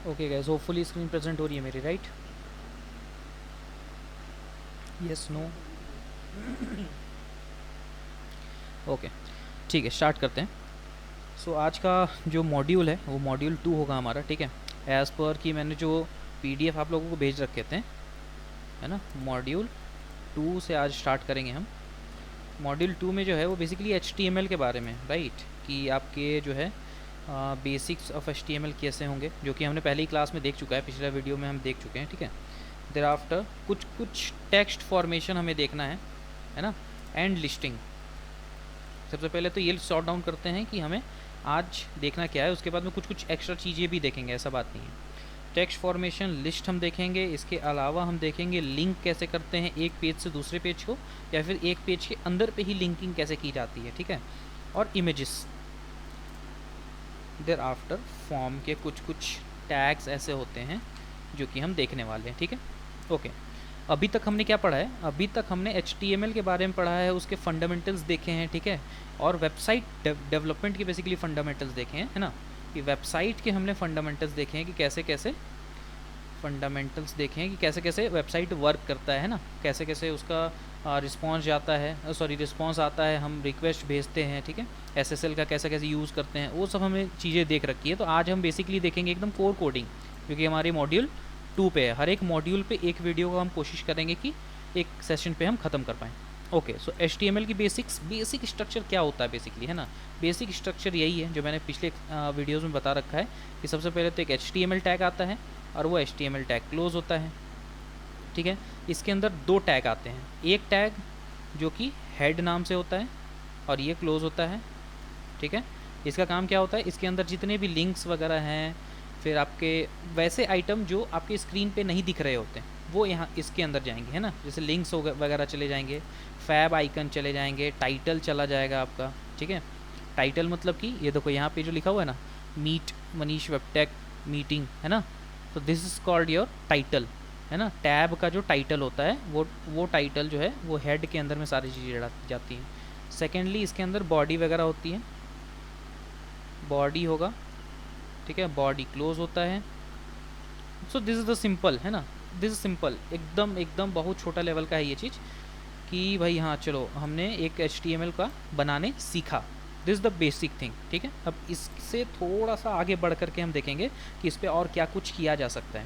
Okay guys, hopefully screen present हो रही है मेरी, राइट? Yes, no? ओके, ठीक है, स्टार्ट करते हैं। सो आज का जो मॉड्यूल है वो मॉड्यूल 2 होगा हमारा, ठीक है? एज़ पर कि मैंने जो पीडीएफ आप लोगों को भेज रखे थे, है ना, मॉड्यूल 2 से आज स्टार्ट करेंगे हम। मॉड्यूल 2 में जो है वो बेसिकली एचटीएमएल के बारे में, राइट? कि आपके जो है बेसिक्स ऑफ एचटीएमएल कैसे होंगे, जो कि हमने पहली क्लास में देख चुका है, पिछले वीडियो में हम देख चुके हैं, ठीक है? देर आफ्टर कुछ टेक्स्ट फॉर्मेशन हमें देखना है ना, एंड लिस्टिंग। सबसे पहले तो ये सॉर्ट डाउन करते हैं कि हमें आज देखना क्या है, उसके बाद में कुछ एक्स्ट्रा चीज़ें भी देखेंगे, ऐसा बात नहीं है। टेक्स्ट फॉर्मेशन, लिस्ट हम देखेंगे, इसके अलावा हम देखेंगे लिंक कैसे करते हैं एक पेज से दूसरे पेज को, या फिर एक पेज के अंदर पे ही लिंकिंग कैसे की जाती है, ठीक है? और इमेजेस। देर आफ्टर फॉर्म के कुछ टैग्स ऐसे होते हैं जो कि हम देखने वाले हैं, ठीक है? ओके, अभी तक हमने क्या पढ़ा है? अभी तक हमने HTML के बारे में पढ़ा है, उसके फंडामेंटल्स देखे हैं, ठीक है? और वेबसाइट डेवलपमेंट के बेसिकली फंडामेंटल्स देखे हैं, है ना? कि वेबसाइट के हमने फंडामेंटल्स देखे हैं कि कैसे कैसे फंडामेंटल्स देखे हैं कि कैसे कैसे वेबसाइट वर्क करता है ना, कैसे कैसे उसका रिस्पॉन्स जाता है, रिस्पॉन्स आता है, हम रिक्वेस्ट भेजते हैं, ठीक है? SSL का कैसे कैसे यूज़ करते हैं, वो सब हमें चीज़ें देख रखी है। तो आज हम बेसिकली देखेंगे एकदम कोर कोडिंग, क्योंकि हमारे मॉड्यूल 2 पे है। हर एक मॉड्यूल पे एक वीडियो को हम कोशिश करेंगे कि एक सेशन पे हम ख़त्म कर पाएँ। ओके, सो HTML की बेसिक स्ट्रक्चर क्या होता है बेसिकली, है ना? बेसिक स्ट्रक्चर यही है जो मैंने पिछले वीडियोज़ में बता रखा है कि सबसे पहले तो एक HTML टैग आता है और वो HTML टैग क्लोज होता है, ठीक है? इसके अंदर 2 टैग आते हैं, एक टैग जो कि हेड नाम से होता है और ये क्लोज होता है, ठीक है? इसका काम क्या होता है? इसके अंदर जितने भी लिंक्स वगैरह हैं, फिर आपके वैसे आइटम जो आपके स्क्रीन पे नहीं दिख रहे होते हैं, वो यहाँ इसके अंदर जाएंगे, है ना? जैसे लिंक्स वगैरह चले जाएंगे, फैब आइकन चले जाएंगे, टाइटल चला जाएगा आपका, ठीक है? टाइटल मतलब कि ये देखो यहाँ पे जो लिखा हुआ है ना, मीट मनीष वेबटेक मीटिंग, है ना? तो this is called your title, है ना? टैब का जो टाइटल होता है वो टाइटल जो है वो हेड के अंदर में सारी चीज़ें जाती हैं। सेकेंडली इसके अंदर बॉडी वगैरह होती है, बॉडी होगा, ठीक है? बॉडी क्लोज होता है। So this is the simple, है ना? दिस इज सिंपल, एकदम एकदम बहुत छोटा लेवल का है ये चीज़ कि भाई हाँ चलो हमने एक HTML का बनाने सीखा। दिस द बेसिक थिंग, ठीक है? अब इससे थोड़ा सा आगे बढ़ करके हम देखेंगे कि इस पर और क्या कुछ किया जा सकता है।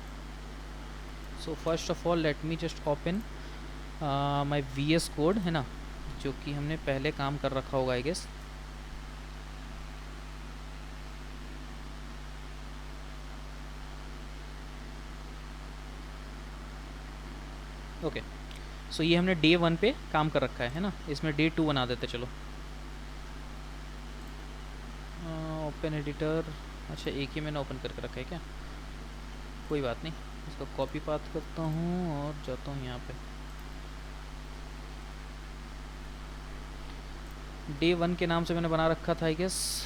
So first of all let me just open my VS code, है ना, जो कि हमने पहले काम कर रखा होगा आई गेस। ओके, सो ये हमने डे 1 पे काम कर रखा है ना? इसमें डे 2 बना देते चलो। ओपन एडिटर, अच्छा एक ही मैंने ओपन करके रखा है क्या? कोई बात नहीं, इसका कॉपी पाथ करता हूँ और जाता हूँ यहाँ पे। डे 1 के नाम से मैंने बना रखा था आई गेस।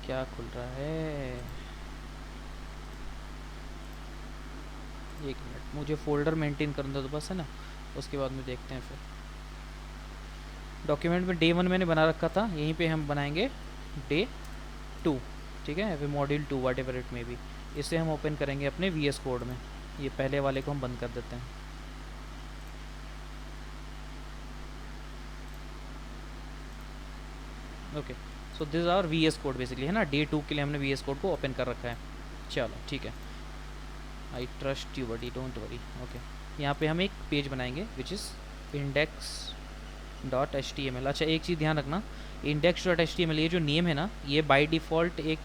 क्या खुल रहा है? एक मिनट, मुझे फोल्डर मेंटेन करना था तो बस, है ना? उसके बाद में देखते हैं फिर। डॉक्यूमेंट में डे 1 मैंने बना रखा था, यहीं पे हम बनाएंगे डे 2, ठीक है? फिर मॉड्यूल 2 वाट एवर इट में भी, इसे हम ओपन करेंगे अपने VS कोड में। ये पहले वाले को हम बंद कर देते हैं। Okay, so this our VS code basically, है ना? डे 2 के लिए हमने VS कोड को ओपन कर रखा है। चलो ठीक है, I trust you buddy, don't worry. Okay, यहाँ पे हम एक पेज बनाएंगे विच इज़ index.html। अच्छा एक चीज़ ध्यान रखना, index.html ये जो नेम है ना, ये बाय डिफ़ॉल्ट एक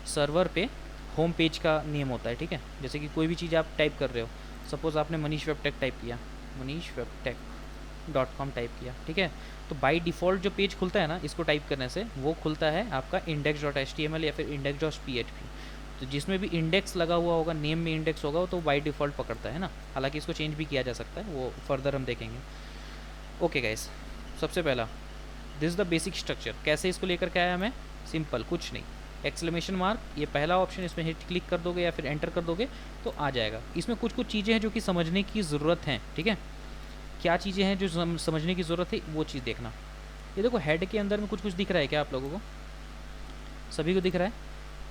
सर्वर पे होम पेज का नेम होता है, ठीक है? जैसे कि कोई भी चीज़ आप टाइप कर रहे हो, सपोज़ आपने मनीष वेबटेक टाइप किया, manishwebtech.com टाइप किया, ठीक है? तो बाय डिफ़ॉल्ट जो पेज खुलता है ना, इसको टाइप करने से वो खुलता है आपका index.html या फिर index.php। तो जिसमें भी इंडेक्स लगा हुआ होगा, नेम में इंडेक्स होगा, तो बाय डिफ़ॉल्ट पकड़ता है ना। हालांकि इसको चेंज भी किया जा सकता है, वो फर्दर हम देखेंगे। ओके गाइस, सबसे पहला दिस द बेसिक स्ट्रक्चर। कैसे इसको लेकर के आया मैं? सिंपल, कुछ नहीं, एक्सक्लेमेशन मार्क, ये पहला ऑप्शन, इसमें हिट क्लिक कर दोगे या फिर एंटर कर दोगे तो आ जाएगा। इसमें कुछ चीज़ें हैं जो कि समझने की ज़रूरत हैं, ठीक है? क्या चीज़ें हैं जो समझने की ज़रूरत है, वो चीज़ देखना। ये देखो हेड के अंदर में कुछ दिख रहा है क्या आप लोगों को? सभी को दिख रहा है?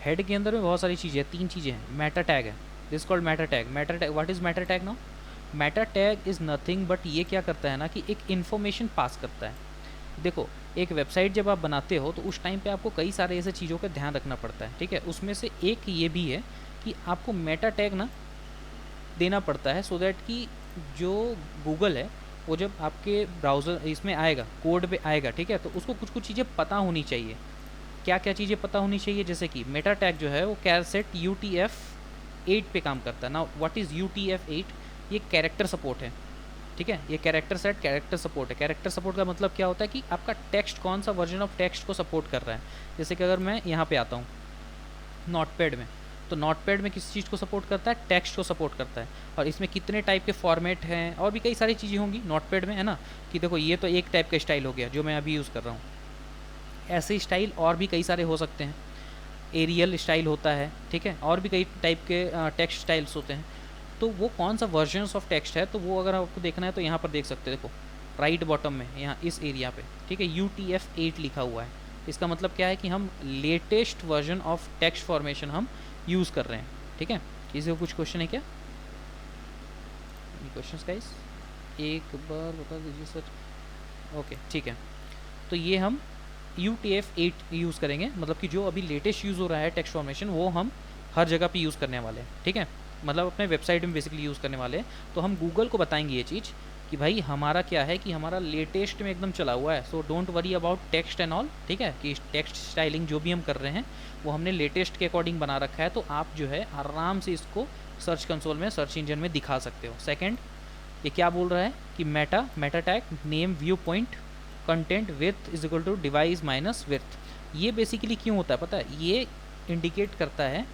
हेड के अंदर में बहुत सारी चीज़ें हैं, 3 चीज़ें हैं। मेटा टैग है, this called Meta tag. Meta tag, what is Meta tag now? Meta tag is nothing but ये क्या करता है ना कि एक इन्फॉर्मेशन पास करता है। देखो, एक वेबसाइट जब आप बनाते हो तो उस टाइम पे आपको कई सारे ऐसे चीज़ों का ध्यान रखना पड़ता है, ठीक है? उसमें से एक ये भी है कि आपको मेटा टैग ना देना पड़ता है, सो दैट कि जो गूगल है वो जब आपके ब्राउज़र इसमें आएगा, कोड पे आएगा, ठीक है, तो उसको कुछ कुछ चीज़ें पता होनी चाहिए। क्या क्या चीज़ें पता होनी चाहिए? जैसे कि मेटा टैग जो है वो कैरसेट UTF-8 पे काम करता है। Now what is UTF-8? ये कैरेक्टर सपोर्ट है, ठीक है? ये कैरेक्टर सेट कैरेक्टर सपोर्ट है। कैरेक्टर सपोर्ट का मतलब क्या होता है कि आपका टेक्स्ट कौन सा वर्जन ऑफ टेक्स्ट को सपोर्ट कर रहा है। जैसे कि अगर मैं यहाँ पे आता हूँ नोटपैड में, तो नोटपैड में किस चीज़ को सपोर्ट करता है? टेक्स्ट को सपोर्ट करता है। और इसमें कितने टाइप के फॉर्मेट हैं और भी कई सारी चीज़ें होंगी नोटपैड में, है ना? कि देखो ये तो एक टाइप का स्टाइल हो गया जो मैं अभी यूज़ कर रहा हूँ। ऐसे स्टाइल और भी कई सारे हो सकते हैं। एरियल स्टाइल होता है, ठीक है? और भी कई टाइप के टेक्स्ट स्टाइल्स होते हैं। तो वो कौन सा वर्जन्स ऑफ टेक्स्ट है, तो वो अगर आपको देखना है तो यहाँ पर देख सकते हैं। देखो राइट बॉटम में यहाँ इस एरिया पे, ठीक है, UTF-8 लिखा हुआ है। इसका मतलब क्या है कि हम latest version of text formation हम यूज़ कर रहे हैं, ठीक है? किसी को कुछ क्वेश्चन है क्या? क्वेश्चंस गाइस एक बार बता दीजिए सर। ओके, ठीक है। तो ये हम UTF-8 यूज़ करेंगे, मतलब कि जो अभी लेटेस्ट यूज़ हो रहा है टेक्स्ट फॉर्मेशन वो हम हर जगह पे यूज़ करने वाले हैं, ठीक है? मतलब अपने वेबसाइट में बेसिकली यूज़ करने वाले हैं। तो हम गूगल को बताएंगे ये चीज़ कि भाई हमारा क्या है कि हमारा लेटेस्ट में एकदम चला हुआ है, so don't worry about text and all, ठीक है? कि टेक्स्ट स्टाइलिंग जो भी हम कर रहे हैं वो हमने लेटेस्ट के अकॉर्डिंग बना रखा है, तो आप जो है आराम से इसको सर्च कंसोल में, सर्च इंजन में दिखा सकते हो। सेकेंड, ये क्या बोल रहा है कि meta tag name view point content width is equal to device minus width. ये बेसिकली क्यों होता है पता है? ये इंडिकेट करता है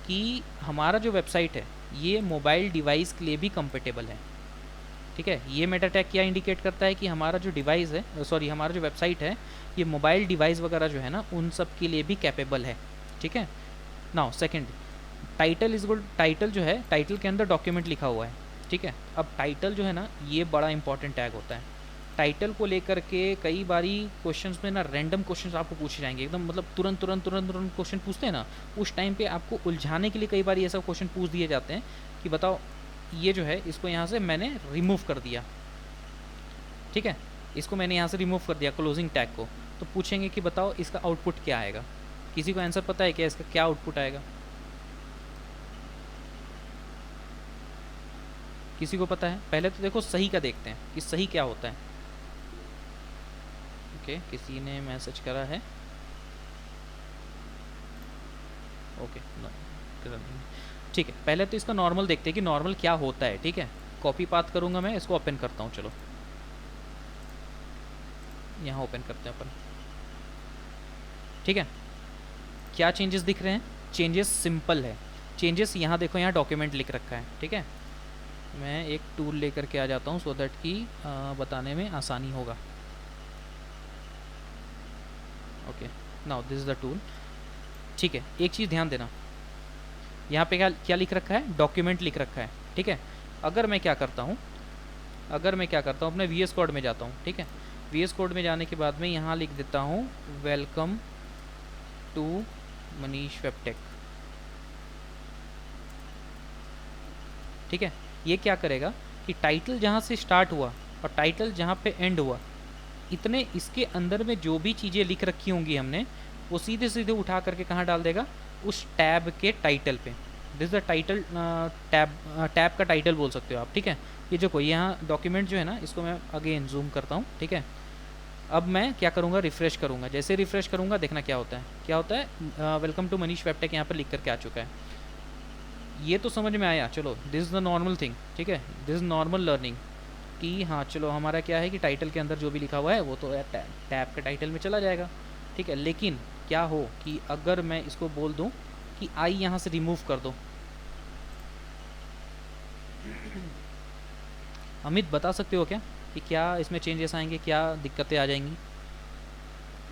कि हमारा जो वेबसाइट है ये मोबाइल डिवाइस के लिए भी कंपेटेबल है, ठीक है? ये मेटा टैग क्या इंडिकेट करता है कि हमारा जो डिवाइस है, सॉरी हमारा जो वेबसाइट है ये मोबाइल डिवाइस वगैरह जो है ना उन सब के लिए भी कैपेबल है, ठीक है? Now second, title is good. Title जो है, टाइटल के अंदर डॉक्यूमेंट लिखा हुआ है, ठीक है? अब टाइटल जो है ना ये बड़ा इंपॉर्टेंट टैग होता है। टाइटल को लेकर के कई बारी क्वेश्चंस में ना रैंडम क्वेश्चंस आपको पूछे जाएंगे, एकदम मतलब तुरंत तुरंत तुरंत तुरंत क्वेश्चन पूछते हैं ना, उस टाइम पे आपको उलझाने के लिए कई बारी ऐसा क्वेश्चन पूछ दिए जाते हैं कि बताओ ये जो है इसको यहाँ से मैंने रिमूव कर दिया, ठीक है? इसको मैंने यहाँ से रिमूव कर दिया क्लोजिंग टैग को, तो पूछेंगे कि बताओ इसका आउटपुट क्या आएगा? किसी को आंसर पता है क्या इसका क्या आउटपुट आएगा? किसी को पता है? पहले तो देखो सही का देखते हैं कि सही क्या होता है। ओके, किसी ने मैसेज करा है। ओके, ठीक है, पहले तो इसका नॉर्मल देखते हैं कि नॉर्मल क्या होता है, ठीक है? कॉपी पाथ करूँगा मैं, इसको ओपन करता हूँ, चलो यहाँ ओपन करते हैं अपन, ठीक है? क्या चेंजेस दिख रहे हैं? चेंजेस सिंपल है। चेंजेस यहाँ देखो, यहाँ डॉक्यूमेंट लिख रखा है, ठीक है? मैं एक टूल लेकर के आ जाता हूँ सो दैट कि बताने में आसानी होगा। Okay, now this is the tool, ठीक है? एक चीज़ ध्यान देना, यहाँ पे क्या क्या लिख रखा है? डॉक्यूमेंट लिख रखा है, ठीक है? अगर मैं क्या करता हूँ अपने VS कोड में जाता हूँ, ठीक है? VS कोड में जाने के बाद में यहाँ लिख देता हूँ वेलकम टू मनीष वेबटेक, ठीक है? ये क्या करेगा कि टाइटल जहाँ से स्टार्ट हुआ और टाइटल जहाँ पे एंड हुआ, इतने इसके अंदर में जो भी चीज़ें लिख रखी होंगी हमने, वो सीधे सीधे उठा करके कहाँ डाल देगा? उस टैब के टाइटल पे। दिस द टाइटल, टैब का टाइटल बोल सकते हो आप, ठीक है? ये जो कोई यहाँ डॉक्यूमेंट जो है ना, इसको मैं अगेन जूम करता हूँ, ठीक है? अब मैं क्या करूँगा? रिफ़्रेश करूँगा। जैसे रिफ़्रेश करूँगा देखना क्या होता है, वेलकम टू मनीष वेबटेक यहाँ पर लिख करके आ चुका है। ये तो समझ में आया, चलो this is the normal thing, ठीक है? दिस इज़ नॉर्मल लर्निंग कि हाँ चलो हमारा क्या है कि टाइटल के अंदर जो भी लिखा हुआ है वो तो टैब के टाइटल में चला जाएगा, ठीक है? लेकिन क्या हो कि अगर मैं इसको बोल दूं कि आई यहाँ से रिमूव कर दो, अमित बता सकते हो क्या कि क्या इसमें चेंजेस आएंगे, क्या दिक्कतें आ जाएंगी,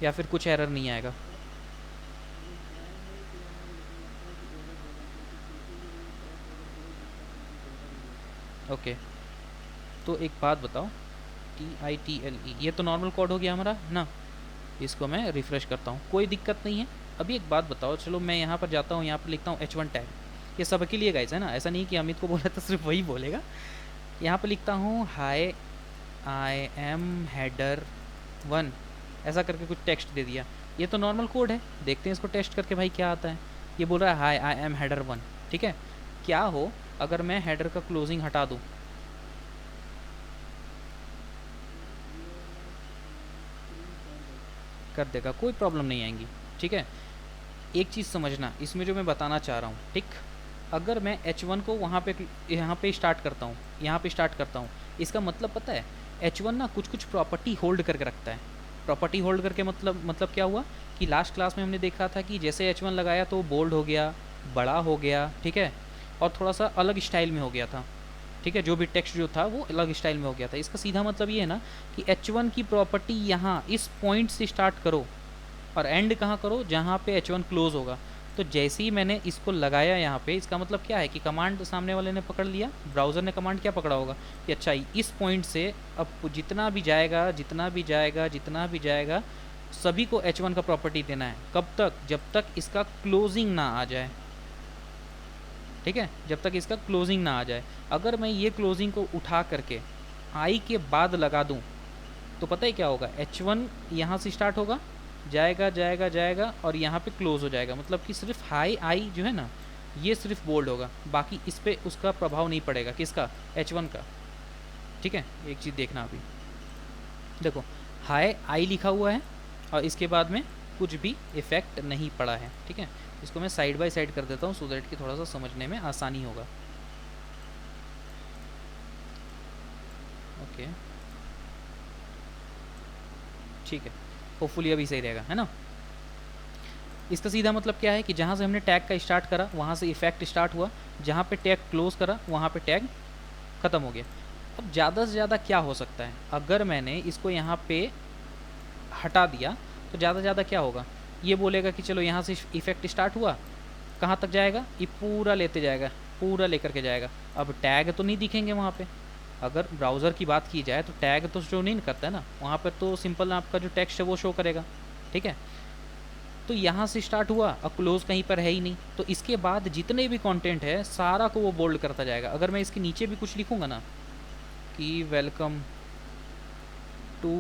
या फिर कुछ एरर नहीं आएगा? ओके, तो एक बात बताओ, TITLE ये तो नॉर्मल कोड हो गया हमारा ना, इसको मैं रिफ़्रेश करता हूँ, कोई दिक्कत नहीं है। अभी एक बात बताओ, चलो मैं यहाँ पर जाता हूँ, यहाँ पर लिखता हूँ H1 टैग, ये सबके लिए गाइस है ना, ऐसा नहीं कि अमित को बोला तो सिर्फ वही बोलेगा। यहाँ पर लिखता हूँ हाय आई एम हेडर 1, ऐसा करके कुछ टेक्स्ट दे दिया। ये तो नॉर्मल कोड है, देखते हैं इसको टेस्ट करके भाई क्या आता है। ये बोल रहा है हाय आई एम हेडर 1, ठीक है। क्या हो अगर मैं हेडर का क्लोजिंग हटा दूँ? कर देगा, कोई प्रॉब्लम नहीं आएंगी, ठीक है। एक चीज़ समझना इसमें जो मैं बताना चाह रहा हूँ, ठीक। अगर मैं H1 को वहाँ पे यहाँ पे स्टार्ट करता हूँ, यहाँ पे स्टार्ट करता हूँ, इसका मतलब पता है H1 ना कुछ कुछ प्रॉपर्टी होल्ड करके रखता है। प्रॉपर्टी होल्ड करके मतलब क्या हुआ कि लास्ट क्लास में हमने देखा था कि जैसे H1 लगाया तो बोल्ड हो गया, बड़ा हो गया, ठीक है, और थोड़ा सा अलग स्टाइल में हो गया था, ठीक है। जो भी टेक्स्ट जो था वो अलग स्टाइल में हो गया था। इसका सीधा मतलब ये है ना कि H1 की प्रॉपर्टी यहाँ इस पॉइंट से स्टार्ट करो और एंड कहाँ करो, जहाँ पे H1 क्लोज होगा। तो जैसे ही मैंने इसको लगाया यहाँ पे, इसका मतलब क्या है कि कमांड सामने वाले ने पकड़ लिया, ब्राउज़र ने कमांड क्या पकड़ा होगा कि अच्छा इस पॉइंट से अब जितना भी जाएगा जितना भी जाएगा जितना भी जाएगा सभी को H1 का प्रॉपर्टी देना है। कब तक? जब तक इसका क्लोजिंग ना आ जाए, ठीक है, जब तक इसका क्लोजिंग ना आ जाए। अगर मैं ये क्लोजिंग को उठा करके आई के बाद लगा दूँ तो पता है क्या होगा, H1 यहाँ से स्टार्ट होगा, जाएगा जाएगा जाएगा और यहाँ पे क्लोज हो जाएगा। मतलब कि सिर्फ हाई आई जो है ना ये सिर्फ बोल्ड होगा, बाकी इस पर उसका प्रभाव नहीं पड़ेगा। किसका? H1 का, ठीक है। एक चीज़ देखना अभी, देखो हाई आई लिखा हुआ है और इसके बाद में कुछ भी इफ़ेक्ट नहीं पड़ा है, ठीक है। इसको मैं साइड बाय साइड कर देता हूँ सो दैट कि थोड़ा सा समझने में आसानी होगा। ओके, ठीक है, होपफुली अभी सही रहेगा, है ना। इसका सीधा मतलब क्या है कि जहाँ से हमने टैग का स्टार्ट करा वहाँ से इफेक्ट स्टार्ट हुआ, जहाँ पे टैग क्लोज करा वहाँ पे टैग ख़त्म हो गया। अब ज़्यादा से ज़्यादा क्या हो सकता है, अगर मैंने इसको यहाँ पे हटा दिया तो ज़्यादा से ज़्यादा क्या होगा, ये बोलेगा कि चलो यहाँ से इफेक्ट स्टार्ट हुआ, कहाँ तक जाएगा, ये पूरा लेते जाएगा, पूरा लेकर के जाएगा। अब टैग तो नहीं दिखेंगे वहाँ पे। अगर ब्राउज़र की बात की जाए तो टैग तो शो नहीं करता है ना वहाँ पर, तो सिंपल आपका जो टेक्स्ट है वो शो करेगा, ठीक है। तो यहाँ से स्टार्ट हुआ और क्लोज कहीं पर है ही नहीं, तो इसके बाद जितने भी कंटेंट है सारा को वो बोल्ड करता जाएगा। अगर मैं इसके नीचे भी कुछ लिखूँगा ना कि वेलकम टू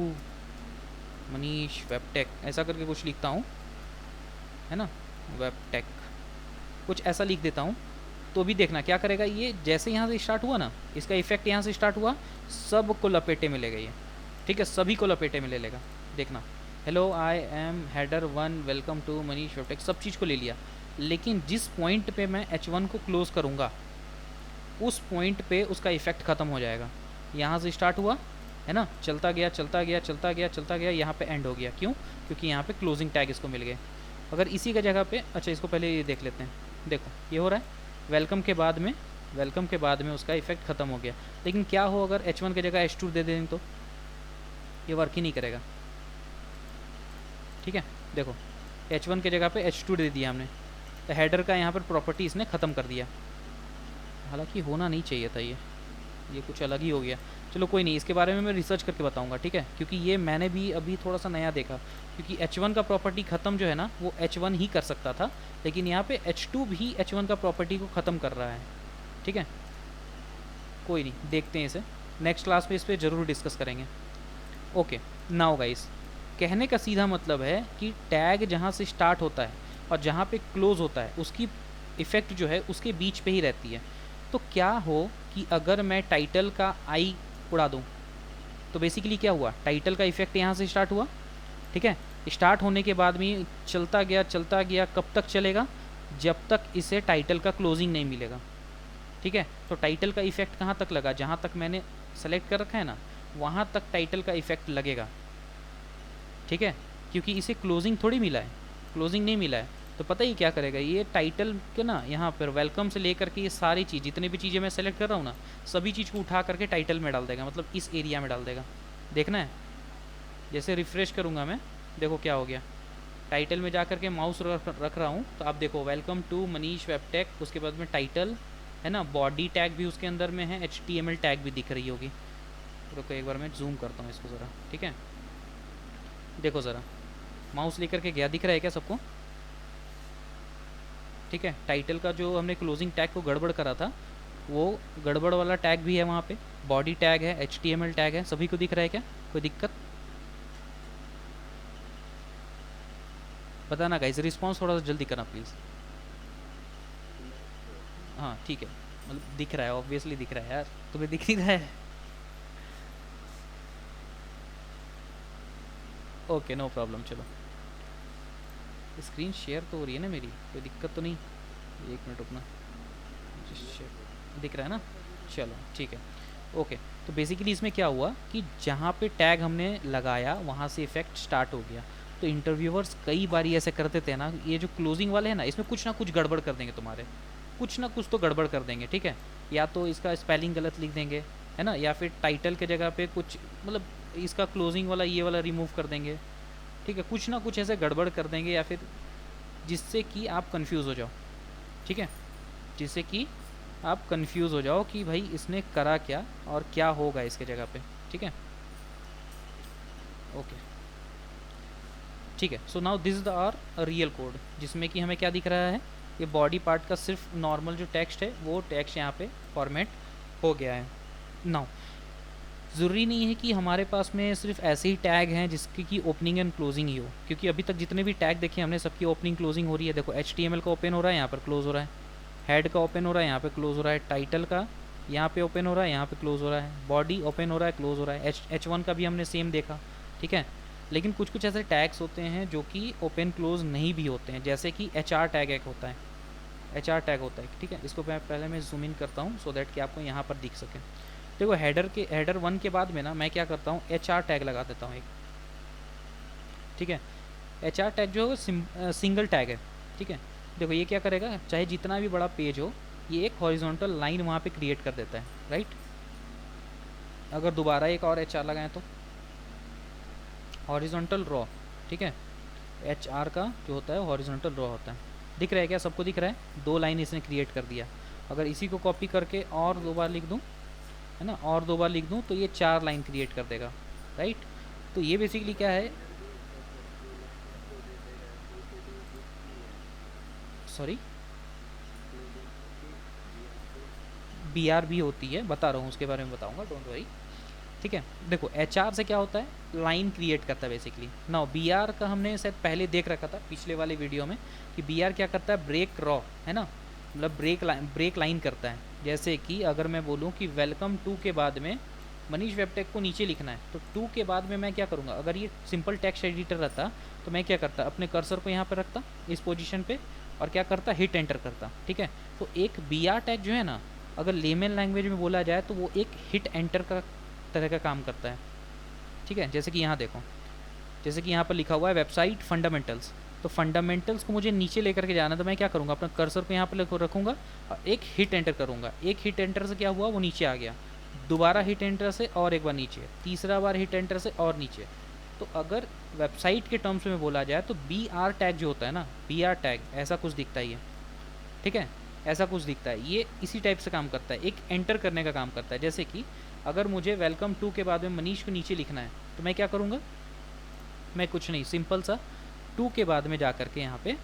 मनीष वेबटेक, ऐसा करके कुछ लिखता हूँ, है ना, वेबटेक कुछ ऐसा लिख देता हूँ, तो भी देखना क्या करेगा ये, जैसे यहाँ से स्टार्ट हुआ ना इसका इफेक्ट यहाँ से स्टार्ट हुआ, सबको लपेटे में ले गई है, ठीक है, सभी को लपेटे में ले लेगा। देखना, hello I am header 1 welcome to Manish वेबटेक, सब चीज़ को ले लिया। लेकिन जिस पॉइंट पे मैं H1 को क्लोज़ करूँगा उस पॉइंट पे उसका इफेक्ट ख़त्म हो जाएगा। यहाँ से स्टार्ट हुआ है ना, चलता गया चलता गया चलता गया चलता गया, यहाँ पे एंड हो गया। क्यों? क्योंकि यहाँ पे क्लोजिंग टैग इसको मिल गए। अगर इसी का जगह पे, अच्छा इसको पहले ये देख लेते हैं, देखो ये हो रहा है वेलकम के बाद में उसका इफेक्ट ख़त्म हो गया। लेकिन क्या हो अगर H1 की जगह H2 दे दें तो ये वर्क ही नहीं करेगा, ठीक है। देखो H1 की जगह पे H2 दे दिया हमने, तो हेडर का यहाँ पर प्रॉपर्टी इसने ख़त्म कर दिया। हालांकि होना नहीं चाहिए था, ये कुछ अलग ही हो गया। चलो कोई नहीं, इसके बारे में मैं रिसर्च करके बताऊंगा, ठीक है, क्योंकि ये मैंने भी अभी थोड़ा सा नया देखा। क्योंकि H1 का प्रॉपर्टी ख़त्म जो है ना वो H1 ही कर सकता था, लेकिन यहाँ पे H2 भी H1 का प्रॉपर्टी को ख़त्म कर रहा है, ठीक है। कोई नहीं, देखते हैं इसे, नेक्स्ट क्लास में इस पर ज़रूर डिस्कस करेंगे। ओके नाउ गाइस, कहने का सीधा मतलब है कि टैग जहाँ से स्टार्ट होता है और जहाँ पे क्लोज़ होता है उसकी इफ़ेक्ट जो है उसके बीच पे ही रहती है। तो क्या हो कि अगर मैं टाइटल का आई उड़ा दूँ तो बेसिकली क्या हुआ, टाइटल का इफेक्ट यहाँ से स्टार्ट हुआ, ठीक है। स्टार्ट होने के बाद में चलता गया, कब तक चलेगा, जब तक इसे टाइटल का क्लोजिंग नहीं मिलेगा, ठीक है। तो टाइटल का इफेक्ट कहाँ तक लगा, जहाँ तक मैंने सेलेक्ट कर रखा है ना वहाँ तक टाइटल का इफेक्ट लगेगा, ठीक है। क्योंकि इसे क्लोजिंग थोड़ी मिला है, क्लोजिंग नहीं मिला है। तो पता ही क्या करेगा ये, टाइटल के ना यहाँ पर वेलकम से लेकर के ये सारी चीज़, जितनी भी चीज़ें मैं सेलेक्ट कर रहा हूँ ना, सभी चीज़ को उठा करके टाइटल में डाल देगा, मतलब इस एरिया में डाल देगा। देखना है, जैसे रिफ़्रेश करूँगा मैं, देखो क्या हो गया, टाइटल में जा कर के माउस रख रहा हूँ तो आप देखो वेलकम टू मनीष वेबटेक, उसके बाद में टाइटल है ना, बॉडी टैग भी उसके अंदर में है, HTML टैग भी दिख रही होगी। रुको एक बार मैं जूम करता हूँ इसको ज़रा, ठीक है। देखो ज़रा, माउस लेकर के गया, दिख रहा है क्या सबको? ठीक है, टाइटल का जो हमने क्लोजिंग टैग को गड़बड़ करा था वो गड़बड़ वाला टैग भी है वहाँ पे, बॉडी टैग है, HTML टैग है, सभी को दिख रहा है क्या? कोई दिक्कत? बताना गाइस, रिस्पॉन्स थोड़ा सा जल्दी करना प्लीज़। हाँ ठीक है, मतलब दिख रहा है, ऑब्वियसली दिख रहा है यार, तुम्हें दिख नहीं रहा है? ओके नो प्रॉब्लम, चलो स्क्रीन शेयर तो हो रही है ना मेरी, कोई दिक्कत तो नहीं? एक मिनट रुकना, दिख रहा है ना? चलो ठीक है, ओके। तो बेसिकली इसमें क्या हुआ कि जहाँ पे टैग हमने लगाया वहाँ से इफेक्ट स्टार्ट हो गया। तो इंटरव्यूवर्स कई बार ऐसे करते थे ना, ये जो क्लोजिंग वाले हैं ना, इसमें कुछ ना कुछ गड़बड़ कर देंगे तुम्हारे, कुछ ना कुछ तो गड़बड़ कर देंगे, ठीक है? या तो इसका स्पेलिंग गलत लिख देंगे, है ना, या फिर टाइटल के जगह पे कुछ, मतलब इसका क्लोजिंग वाला ये वाला रिमूव कर देंगे, ठीक है? कुछ ना कुछ ऐसे गड़बड़ कर देंगे, या फिर जिससे कि आप कंफ्यूज हो जाओ, ठीक है? जिससे कि आप कंफ्यूज हो जाओ कि भाई इसने करा क्या और क्या होगा इसके जगह पे, ठीक है? ओके ठीक है। So now this is the are real code, जिसमें कि हमें क्या दिख रहा है, ये बॉडी पार्ट का सिर्फ नॉर्मल जो टेक्स्ट है वो टेक्स्ट यहाँ पे फॉर्मेट हो गया है। नाउ ज़रूरी नहीं है कि हमारे पास में सिर्फ ऐसे ही टैग हैं जिसकी की ओपनिंग एंड क्लोजिंग ही हो, क्योंकि अभी तक जितने भी टैग देखे हमने सबकी ओपनिंग क्लोजिंग हो रही है। देखो HTML का ओपन हो रहा है, यहाँ पर क्लोज हो रहा है, हेड का ओपन हो रहा है, यहाँ पे क्लोज हो रहा है, टाइटल का यहाँ पे ओपन हो रहा है, यहाँ पे क्लोज हो रहा है, बॉडी ओपन हो रहा है, क्लोज हो रहा है, H1 का भी हमने सेम देखा, ठीक है? लेकिन कुछ कुछ ऐसे टैग्स होते हैं जो कि ओपन क्लोज नहीं भी होते हैं, जैसे कि HR टैग एक होता है, HR टैग होता है, ठीक है? इसको पहले मैं जूम इन करता हूँ सो दैट कि आपको यहाँ पर दिख सके। देखो हेडर 1 के बाद में ना मैं क्या करता हूँ, HR टैग लगा देता हूँ एक, ठीक है? HR टैग जो है सिंगल टैग है, ठीक है? देखो ये क्या करेगा, चाहे जितना भी बड़ा पेज हो, ये एक हॉरिजॉन्टल लाइन वहाँ पे क्रिएट कर देता है, राइट? अगर दोबारा एक और HR लगाएं तो हॉरिजॉन्टल रॉ, ठीक है? HR का जो होता है हॉरिजॉन्टल रॉ होता है। दिख रहा है क्या, सबको दिख रहा है? 2 लाइन इसने क्रिएट कर दिया। अगर इसी को कॉपी करके और 2 बार लिख दूँ, है ना, और 2 बार लिख दूँ तो ये 4 लाइन क्रिएट कर देगा, राइट? तो ये बेसिकली क्या है, सॉरी BR भी होती है, बता रहा हूँ उसके बारे में बताऊँगा, डोंट वरी, ठीक है? देखो HR से क्या होता है, लाइन क्रिएट करता है बेसिकली। नाउ BR का हमने शायद पहले देख रखा था पिछले वाले वीडियो में कि BR क्या करता है, ब्रेक रॉ, है ना, मतलब ब्रेक लाइन करता है। जैसे कि अगर मैं बोलूँ कि वेलकम टू के बाद में मनीष वेबटेक को नीचे लिखना है, तो टू के बाद में मैं क्या करूँगा, अगर ये सिंपल टेक्स्ट एडिटर रहता तो मैं क्या करता, अपने कर्सर को यहाँ पर रखता इस पोजीशन पे और क्या करता, हिट एंटर करता, ठीक है? तो एक BR टैग जो है ना, अगर लेमन लैंग्वेज में बोला जाए तो वो एक हिट एंटर का तरह का काम करता है, ठीक है? जैसे कि यहाँ देखो, जैसे कि यहाँ पर लिखा हुआ है वेबसाइट फंडामेंटल्स, तो फंडामेंटल्स को मुझे नीचे लेकर के जाना, तो मैं क्या करूँगा, अपना कर्सर को यहाँ पर रखूँगा और एक हिट एंटर करूँगा। एक हिट एंटर से क्या हुआ, वो नीचे आ गया, दोबारा हिट एंटर से और एक बार नीचे, तीसरा बार हिट एंटर से और नीचे। तो अगर वेबसाइट के टर्म्स में बोला जाए तो BR टैग जो होता है ना, BR टैग ऐसा कुछ दिखता ही है, ठीक है? ऐसा कुछ दिखता है, ये इसी टाइप से काम करता है, एक एंटर करने का काम करता है। जैसे कि अगर मुझे वेलकम टू के बाद में मनीष को नीचे लिखना है तो मैं क्या करूँगा, मैं कुछ नहीं, सिंपल सा 2 के बाद में जा कर के यहाँ पे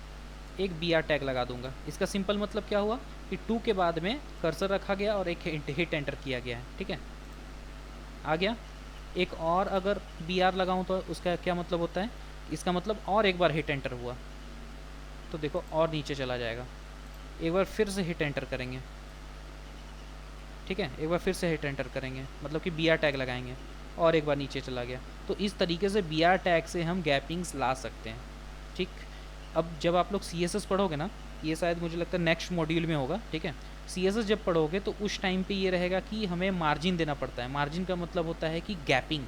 एक BR टैग लगा दूंगा। इसका सिंपल मतलब क्या हुआ कि 2 के बाद में कर्सर रखा गया और एक हिट एंटर किया गया है, ठीक है? आ गया। एक और अगर BR लगाऊं तो उसका क्या मतलब होता है, इसका मतलब और एक बार हिट एंटर हुआ तो देखो और नीचे चला जाएगा। एक बार फिर से हिट एंटर करेंगे, ठीक है? एक बार फिर से हिट एंटर करेंगे, मतलब कि BR टैग लगाएंगे और एक बार नीचे चला गया। तो इस तरीके से BR टैग से हम गैपिंग्स ला सकते हैं, ठीक? अब जब आप लोग CSS पढ़ोगे ना, ये शायद मुझे लगता है नेक्स्ट मॉड्यूल में होगा, ठीक है? CSS जब पढ़ोगे तो उस टाइम पे ये रहेगा कि हमें मार्जिन देना पड़ता है। मार्जिन का मतलब होता है कि गैपिंग,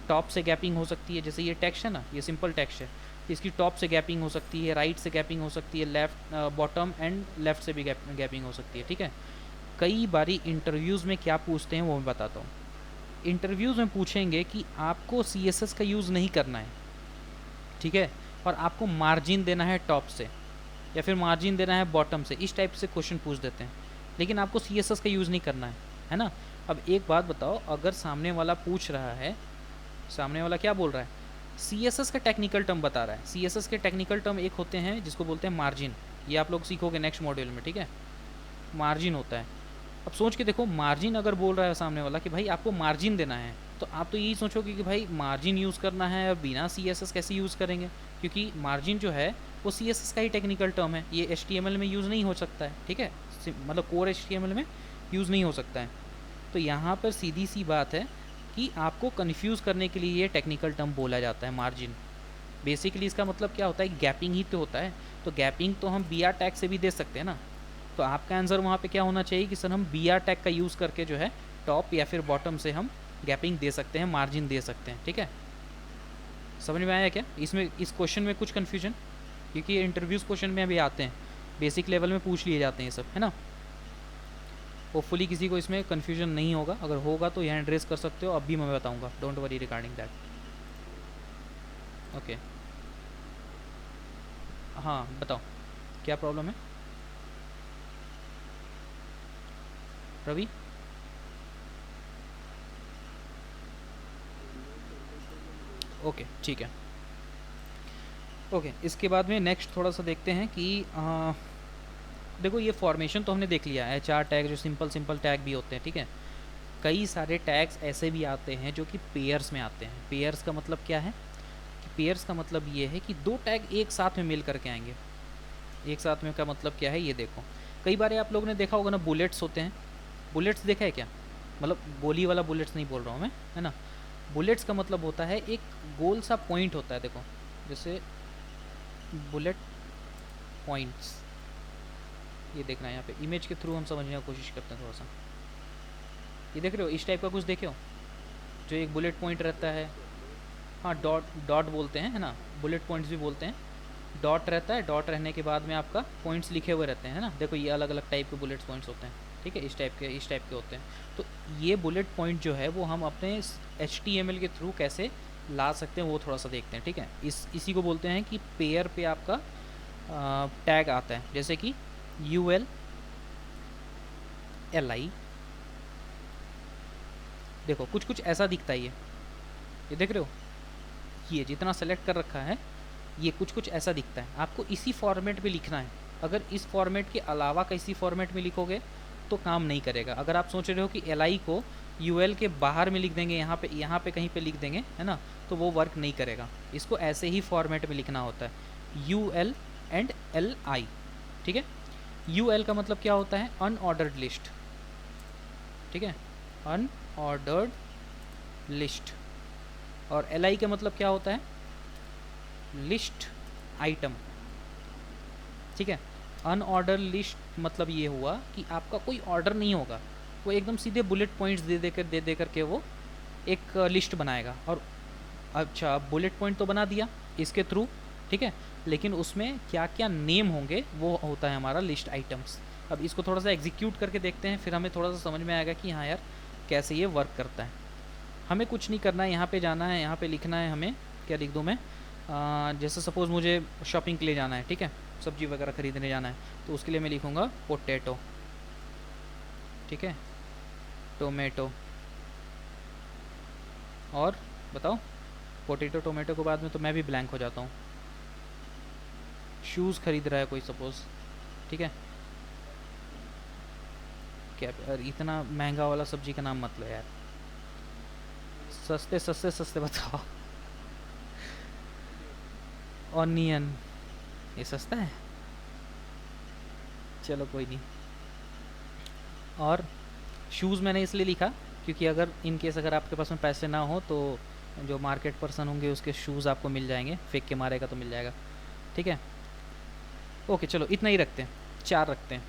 टॉप से गैपिंग हो सकती है, जैसे ये टेक्स्ट है ना, ये सिंपल टेक्स्ट है, इसकी टॉप से गैपिंग हो सकती है, राइट से गैपिंग हो सकती है, लेफ्ट बॉटम एंड लेफ्ट से भी गैपिंग हो सकती है, ठीक है? कई बारी इंटरव्यूज़ में क्या पूछते हैं वो मैं बताता हूँ। इंटरव्यूज़ में पूछेंगे कि आपको CSS का यूज़ नहीं करना है, ठीक है, और आपको मार्जिन देना है टॉप से या फिर मार्जिन देना है बॉटम से, इस टाइप से क्वेश्चन पूछ देते हैं, लेकिन आपको CSS का यूज़ नहीं करना है ना? अब एक बात बताओ, अगर सामने वाला पूछ रहा है, सामने वाला क्या बोल रहा है CSS का टेक्निकल टर्म बता रहा है। CSS के टेक्निकल टर्म एक होते हैं जिसको बोलते हैं मार्जिन, ये आप लोग सीखोगे नेक्स्ट मॉड्यूल में, ठीक है। मार्जिन होता है। अब सोच के देखो, मार्जिन अगर बोल रहा है सामने वाला कि भाई आपको मार्जिन देना है, तो आप तो यही सोचोगे कि भाई मार्जिन यूज़ करना है और बिना CSS कैसे यूज़ करेंगे, क्योंकि मार्जिन जो है वो CSS का ही टेक्निकल टर्म है, ये HTML में यूज़ नहीं हो सकता है, ठीक है, मतलब कोर HTML में यूज़ नहीं हो सकता है। तो यहाँ पर सीधी सी बात है कि आपको कन्फ्यूज़ करने के लिए ये टेक्निकल टर्म बोला जाता है मार्जिन। बेसिकली इसका मतलब क्या होता है, गैपिंग ही तो होता है। तो गैपिंग तो हम BR टैग से भी दे सकते हैं ना। तो आपका आंसर वहाँ पे क्या होना चाहिए कि सर हम BR टैग का यूज़ करके जो है टॉप या फिर बॉटम से हम गैपिंग दे सकते हैं, मार्जिन दे सकते हैं, ठीक है। समझ में आया क्या इसमें, इस क्वेश्चन में कुछ कन्फ्यूजन, क्योंकि ये इंटरव्यूज़ क्वेश्चन में अभी आते हैं, बेसिक लेवल में पूछ लिए जाते हैं ये सब, है ना। होपफुली किसी को इसमें कन्फ्यूजन नहीं होगा, अगर होगा तो यहाँ एड्रेस कर सकते हो, अब भी मैं बताऊँगा, don't worry regarding that. Okay, हाँ बताओ क्या प्रॉब्लम है रवि। ओके ठीक है। ओके इसके बाद में नेक्स्ट थोड़ा सा देखते हैं कि देखो ये फॉर्मेशन तो हमने देख लिया, HR टैग जो सिंपल टैग भी होते हैं, ठीक है। कई सारे टैग्स ऐसे भी आते हैं जो कि पेयर्स में आते हैं। पेयर्स का मतलब क्या है कि पेयर्स का मतलब ये है कि दो टैग एक साथ में मिल करके आएंगे। एक साथ में का मतलब क्या है, ये देखो कई बार आप लोगों ने देखा होगा ना, बुलेट्स होते हैं। बुलेट्स देखा है क्या, मतलब गोली वाला बुलेट्स नहीं बोल रहा हूँ मैं, है ना। बुलेट्स का मतलब होता है एक गोल सा पॉइंट होता है, देखो जैसे बुलेट पॉइंट्स, ये देखना है यहाँ पे इमेज के थ्रू हम समझने की कोशिश करते हैं थोड़ा सा। ये देख रहे हो, इस टाइप का कुछ देखे हो जो एक बुलेट पॉइंट रहता है। हाँ डॉट बोलते हैं, है ना, बुलेट पॉइंट्स भी बोलते हैं। डॉट रहता है, डॉट रहने के बाद में आपका पॉइंट्स लिखे हुए रहते हैं, है ना। देखो ये अलग अलग टाइप के बुलेट पॉइंट्स होते हैं, ठीक है, इस टाइप के होते हैं। तो ये बुलेट पॉइंट जो है वो हम अपने HTML के थ्रू कैसे ला सकते हैं वो थोड़ा सा देखते हैं, ठीक है। इसी को बोलते हैं कि पेयर पे आपका टैग आता है, जैसे कि UL LI, देखो कुछ ऐसा दिखता है। ये देख रहे हो, ये जितना सेलेक्ट कर रखा है ये कुछ ऐसा दिखता है। आपको इसी फॉर्मेट में लिखना है। अगर इस फॉर्मेट के अलावा किसी फॉर्मेट में लिखोगे तो काम नहीं करेगा। अगर आप सोच रहे हो कि LI को UL के बाहर में लिख देंगे, यहाँ पे कहीं पे लिख देंगे, है ना, तो वो वर्क नहीं करेगा। इसको ऐसे ही फॉर्मेट में लिखना होता है, UL एंड LI, ठीक है। UL का मतलब क्या होता है, अनऑर्डर्ड लिस्ट, ठीक है, अनऑर्डर्ड लिस्ट। और LI का मतलब क्या होता है, लिस्ट आइटम, ठीक है। अनऑर्डर लिस्ट मतलब ये हुआ कि आपका कोई ऑर्डर नहीं होगा, वो एकदम सीधे बुलेट पॉइंट्स दे करके वो एक लिस्ट बनाएगा। और अच्छा बुलेट पॉइंट तो बना दिया इसके थ्रू, ठीक है, लेकिन उसमें क्या क्या नेम होंगे वो होता है हमारा लिस्ट आइटम्स। अब इसको थोड़ा सा एग्जीक्यूट करके देखते हैं, फिर हमें थोड़ा सा समझ में आएगा कि हाँ यार कैसे ये वर्क करता है। हमें कुछ नहीं करना है, यहाँ पे जाना है, यहाँ पे लिखना है हमें, क्या लिख दूँ मैं, जैसे सपोज़ मुझे शॉपिंग के लिए जाना है, ठीक है, सब्जी वगैरह ख़रीदने जाना है, तो उसके लिए मैं लिखूँगा पोटैटो, ठीक है, टोमेटो। और बताओ, पोटैटो टोमेटो के बाद में तो मैं भी ब्लैंक हो जाता हूँ। शूज़ ख़रीद रहा है कोई सपोज़, ठीक है, क्या इतना महंगा वाला सब्जी का नाम मत लो यार, सस्ते सस्ते सस्ते बताओ। ऑनियन, ये सस्ता है, चलो कोई नहीं। और शूज़ मैंने इसलिए लिखा क्योंकि अगर इन केस अगर आपके पास में पैसे ना हो तो जो मार्केट पर्सन होंगे उसके शूज़ आपको मिल जाएंगे, फेंक के मारेगा तो मिल जाएगा, ठीक है। ओके चलो इतना ही रखते हैं, 4 रखते हैं।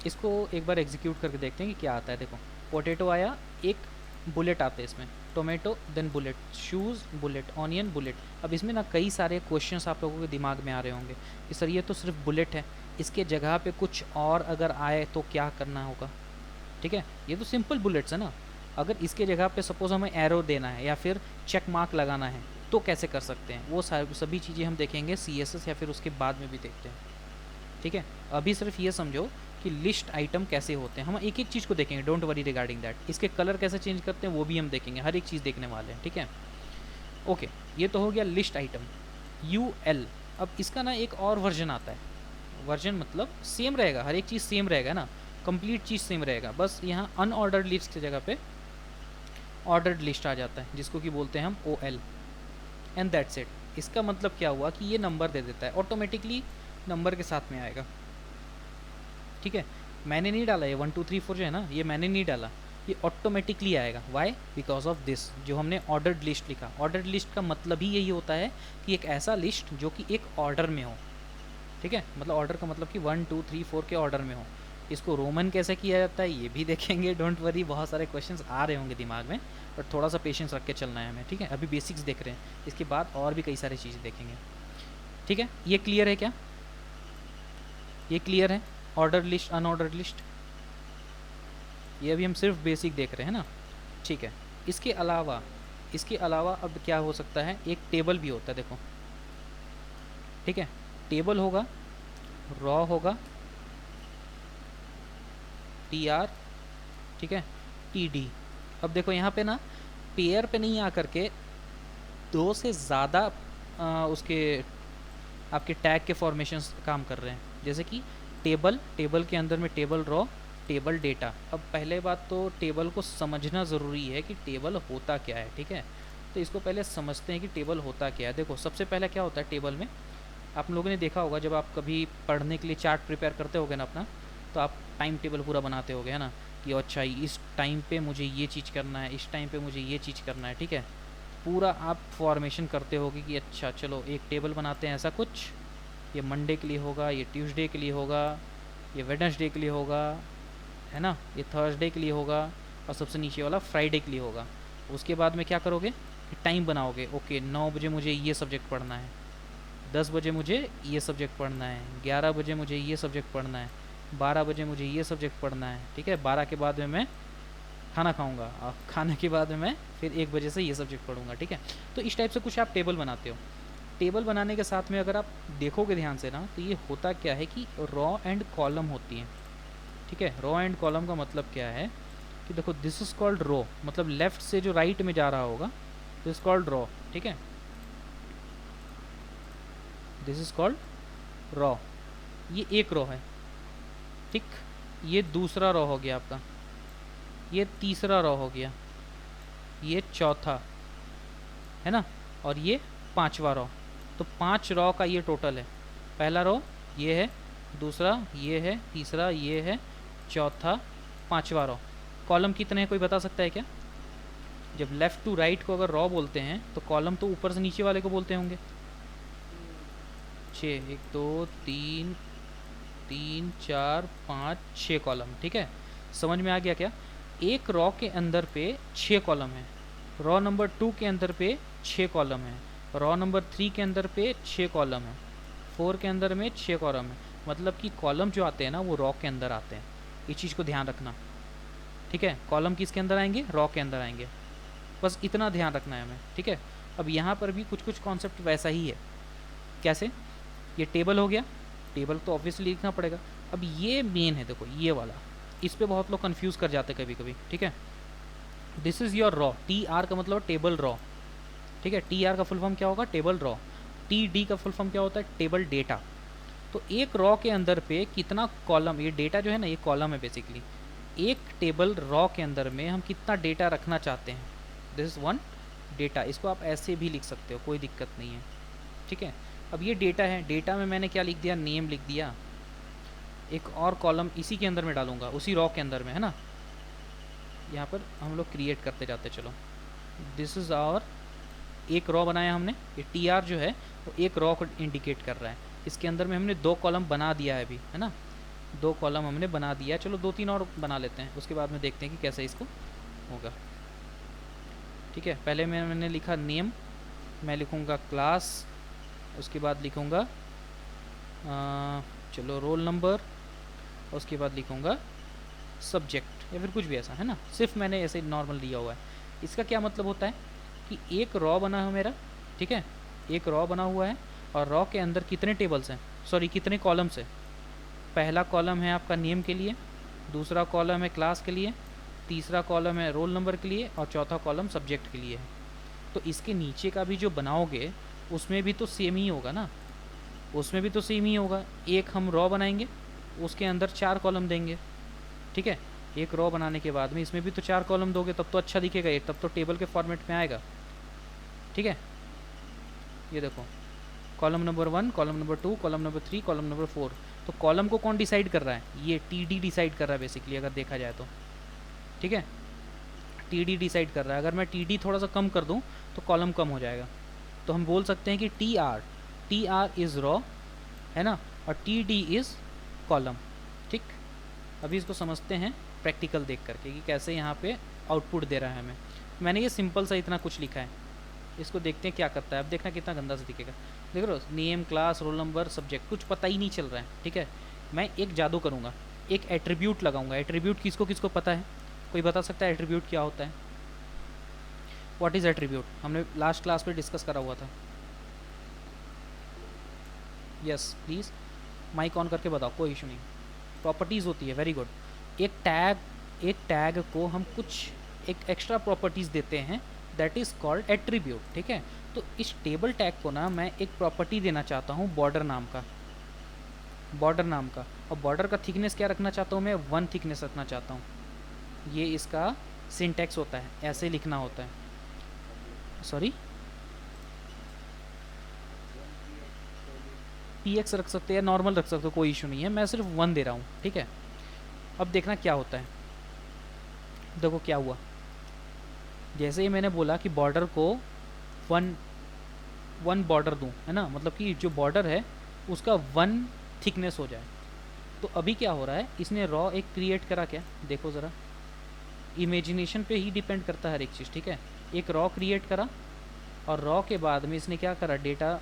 इसको एक बार एग्जीक्यूट करके देखते हैं कि क्या आता है। देखो पोटैटो आया, एक बुलेट आते हैं इसमें, tomato then bullet, shoes bullet, onion bullet. अब इसमें ना कई सारे क्वेश्चंस आप लोगों के दिमाग में आ रहे होंगे कि सर ये तो सिर्फ बुलेट है, इसके जगह पे कुछ और अगर आए तो क्या करना होगा, ठीक है। ये तो सिंपल बुलेट्स है ना, अगर इसके जगह पे सपोज़ हमें एरो देना है या फिर चेक मार्क लगाना है तो कैसे कर सकते हैं, वो सभी चीज़ें हम देखेंगे CSS या फिर उसके बाद में भी देखते हैं, ठीक है। अभी सिर्फ ये समझो कि लिस्ट आइटम कैसे होते हैं, हम एक एक चीज़ को देखेंगे, डोंट वरी रिगार्डिंग दैट। इसके कलर कैसे चेंज करते हैं वो भी हम देखेंगे, हर एक चीज़ देखने वाले हैं, ठीक है। ओके, ये तो हो गया लिस्ट आइटम UL। अब इसका ना एक और वर्जन आता है, वर्जन मतलब सेम रहेगा, हर एक चीज़ सेम रहेगा ना, कंप्लीट चीज़ सेम रहेगा, बस यहाँ अनऑर्डर्ड लिस्ट की जगह पे ऑर्डर्ड लिस्ट आ जाता है, जिसको कि बोलते हैं हम OL, एंड दैट्स इट। इसका मतलब क्या हुआ कि ये नंबर दे देता है ऑटोमेटिकली, नंबर के साथ में आएगा, ठीक है। मैंने नहीं डाला ये 1 2 3 4 जो है ना, ये मैंने नहीं डाला, ये ऑटोमेटिकली आएगा। वाई? बिकॉज ऑफ दिस, जो हमने ऑर्डर्ड लिस्ट लिखा। ऑर्डर्ड लिस्ट का मतलब ही यही होता है कि एक ऐसा लिस्ट जो कि एक ऑर्डर में हो, ठीक है। मतलब ऑर्डर का मतलब कि 1 2 3 4 के ऑर्डर में हो। इसको रोमन कैसे किया जाता है ये भी देखेंगे, डोंट वरी, बहुत सारे क्वेश्चंस आ रहे होंगे दिमाग में, बट थोड़ा सा पेशेंस रख के चलना है हमें, ठीक है। अभी बेसिक्स देख रहे हैं, इसके बाद और भी कई सारी चीज़ें देखेंगे, ठीक है। ये क्लियर है क्या? ये क्लियर है? ऑर्डर लिस्ट, अनऑर्डर्ड लिस्ट, ये अभी हम सिर्फ बेसिक देख रहे हैं ना, ठीक है। इसके अलावा अब क्या हो सकता है, एक टेबल भी होता है, देखो, ठीक है। टेबल होगा, रॉ होगा, TR, ठीक है, TD। अब देखो यहाँ पे ना पेयर पे नहीं आकर के दो से ज़्यादा उसके आपके टैग के फॉर्मेशंस काम कर रहे हैं, जैसे कि टेबल के अंदर में टेबल रॉ, टेबल डेटा। अब पहले बात तो टेबल को समझना ज़रूरी है कि टेबल होता क्या है, ठीक है। तो इसको पहले समझते हैं कि टेबल होता क्या है। देखो, सबसे पहले क्या होता है टेबल में, आप लोगों ने देखा होगा जब आप कभी पढ़ने के लिए चार्ट प्रिपेयर करते होगे ना अपना, तो आप टाइम टेबल पूरा बनाते होगे, है ना, कि अच्छा इस टाइम पे मुझे ये चीज़ करना है, इस टाइम पे मुझे ये चीज़ करना है, ठीक है। पूरा आप फॉर्मेशन करते होगे कि अच्छा चलो एक टेबल बनाते हैं ऐसा कुछ, ये मंडे के लिए होगा, ये ट्यूसडे के लिए होगा, ये वेडनेसडे के लिए होगा, है ना, ये थर्सडे के लिए होगा, और सबसे नीचे वाला फ्राइडे के लिए होगा। उसके बाद में क्या करोगे कि टाइम बनाओगे, ओके 9 बजे मुझे ये सब्जेक्ट पढ़ना है, 10 बजे मुझे ये सब्जेक्ट पढ़ना है, 11 बजे मुझे ये सब्जेक्ट पढ़ना है, 12 बजे मुझे ये सब्जेक्ट पढ़ना है, ठीक है। 12 के बाद में मैं खाना खाऊंगा, और खाने के बाद में मैं फिर 1 बजे से ये सब्जेक्ट पढ़ूंगा, ठीक है। तो इस टाइप से कुछ आप टेबल बनाते हो। टेबल बनाने के साथ में अगर आप देखोगे ध्यान से ना, तो ये होता क्या है कि रॉ एंड कॉलम होती हैं, ठीक है। रॉ एंड कॉलम का मतलब क्या है कि देखो, दिस इज कॉल्ड रो, मतलब लेफ्ट से जो राइट में जा रहा होगा, दिस इज कॉल्ड रॉ, ठीक है, दिस इज कॉल्ड रॉ। ये एक रो है, ठीक। ये दूसरा रो हो गया आपका, ये तीसरा रो हो गया, ये चौथा, है ना, और ये पांचवा रो। तो 5 रो का ये टोटल है। पहला रो ये है, दूसरा ये है, तीसरा ये है, चौथा, पांचवा रो। कॉलम कितने हैं कोई बता सकता है क्या? जब लेफ़्ट टू राइट को अगर रॉ बोलते हैं तो कॉलम तो ऊपर से नीचे वाले को बोलते होंगे। 6, 1 2 3 3 4 5 6 कॉलम, ठीक है। समझ में आ गया क्या? एक रॉ के अंदर पे 6 कॉलम है, रॉ नंबर 2 के अंदर पे 6 कॉलम है, रॉ नंबर 3 के अंदर पे 6 कॉलम है, 4 के अंदर में 6 कॉलम है। मतलब कि कॉलम जो आते हैं ना वो रॉ के अंदर आते हैं, इस चीज़ को ध्यान रखना, ठीक है। कॉलम किसके अंदर आएंगे? रॉ के अंदर आएंगे, बस इतना ध्यान रखना है हमें, ठीक है। अब यहाँ पर भी कुछ कुछ कॉन्सेप्ट वैसा ही है। कैसे? ये टेबल हो गया, टेबल तो ऑब्वियसली लिखना पड़ेगा। अब ये मेन है, देखो ये वाला, इस पे बहुत लोग कंफ्यूज कर जाते हैं कभी कभी, ठीक है। This is your raw, TR का मतलब टेबल रॉ, ठीक है। TR का फुल फॉर्म क्या होगा? Table raw. TD का फुल फॉर्म क्या होता है? Table data. तो एक रॉ के अंदर पे कितना कॉलम, ये डेटा जो है ना ये कॉलम है बेसिकली। एक टेबल रॉ के अंदर में हम कितना डेटा रखना चाहते हैं, दिस इज़ 1 डेटा। इसको आप ऐसे भी लिख सकते हो, कोई दिक्कत नहीं है, ठीक है। अब ये डेटा है, डेटा में मैंने क्या लिख दिया? नेम लिख दिया। एक और कॉलम इसी के अंदर में डालूंगा, उसी रॉ के अंदर में, है ना। यहाँ पर हम लोग क्रिएट करते जाते, चलो दिस इज़ आवर, एक रॉ बनाया हमने। ये TR जो है वो एक रॉ को इंडिकेट कर रहा है। इसके अंदर में हमने 2 कॉलम बना दिया है अभी, है ना, 2 कॉलम हमने बना दिया। चलो 2-3 और बना लेते हैं, उसके बाद में देखते हैं कि कैसे इसको होगा, ठीक है। पहले मैंने लिखा नेम, मैं लिखूँगा क्लास, उसके बाद लिखूँगा चलो रोल नंबर, उसके बाद लिखूँगा सब्जेक्ट या फिर कुछ भी ऐसा, है ना। सिर्फ मैंने ऐसे नॉर्मल दिया हुआ है। इसका क्या मतलब होता है कि एक रॉ बना है मेरा, ठीक है, एक रॉ बना हुआ है, और रॉ के अंदर कितने टेबल्स हैं, सॉरी कितने कॉलम्स हैं। पहला कॉलम है आपका नेम के लिए, दूसरा कॉलम है क्लास के लिए, तीसरा कॉलम है रोल नंबर के लिए, और चौथा कॉलम सब्जेक्ट के लिए है। तो इसके नीचे का भी जो बनाओगे उसमें भी तो सेम ही होगा ना, उसमें भी तो सेम ही होगा। एक हम रॉ बनाएंगे, उसके अंदर 4 कॉलम देंगे, ठीक है। एक रॉ बनाने के बाद में इसमें भी तो 4 कॉलम दोगे, तब तो अच्छा दिखेगा ये, तब तो टेबल के फॉर्मेट में आएगा, ठीक है। ये देखो, column number 1, column number 2, column number 3, column number 4। तो कॉलम को कौन डिसाइड कर रहा है? ये टी डिसाइड कर रहा है बेसिकली, अगर देखा जाए तो, ठीक है। टी डिसाइड कर रहा है। अगर मैं टी थोड़ा सा कम कर दूँ तो कॉलम कम हो जाएगा। तो हम बोल सकते हैं कि टी आर इज़ रॉ, है ना, और टी इज़ कॉलम, ठीक। अभी इसको समझते हैं प्रैक्टिकल देख करके कि कैसे यहाँ पे आउटपुट दे रहा है हमें। मैंने ये सिंपल सा इतना कुछ लिखा है, इसको देखते हैं क्या करता है। अब देखना कितना गंदा सा दिखेगा। देख रहे हो, name, class, roll number, subject, कुछ पता ही नहीं चल रहा है, ठीक है। मैं एक जादू करूँगा, एक एट्रीब्यूट लगाऊंगा। एट्रीब्यूट किसको किसको पता है? कोई बता सकता है एट्रीब्यूट क्या होता है? What is attribute? हमने लास्ट क्लास पे डिस्कस करा हुआ था। यस प्लीज़ माइक ऑन करके बताओ, कोई इशू नहीं। प्रॉपर्टीज़ होती है, वेरी गुड। एक टैग को हम कुछ एक एक्स्ट्रा प्रॉपर्टीज़ देते हैं, दैट इज़ कॉल्ड एट्रीब्यूट, ठीक है। तो इस टेबल टैग को ना मैं एक प्रॉपर्टी देना चाहता हूँ बॉर्डर नाम का, और बॉर्डर का थिकनेस क्या रखना चाहता हूँ मैं? 1 थिकनेस रखना चाहता हूँ। ये इसका सिंटैक्स होता है, ऐसे लिखना होता है। सॉरी, px रख सकते हैं, नॉर्मल रख सकते हो, कोई इशू नहीं है। मैं सिर्फ 1 दे रहा हूँ, ठीक है। अब देखना क्या होता है। देखो क्या हुआ, जैसे ही मैंने बोला कि बॉर्डर को 1 बॉर्डर दूँ, है ना, मतलब कि जो बॉर्डर है उसका 1 थिकनेस हो जाए। तो अभी क्या हो रहा है, इसने रॉ एक क्रिएट करा। क्या देखो ज़रा, इमेजिनेशन पे ही डिपेंड करता है हर एक चीज़, ठीक है। एक रॉ क्रिएट करा, और रॉ के बाद में इसने क्या करा,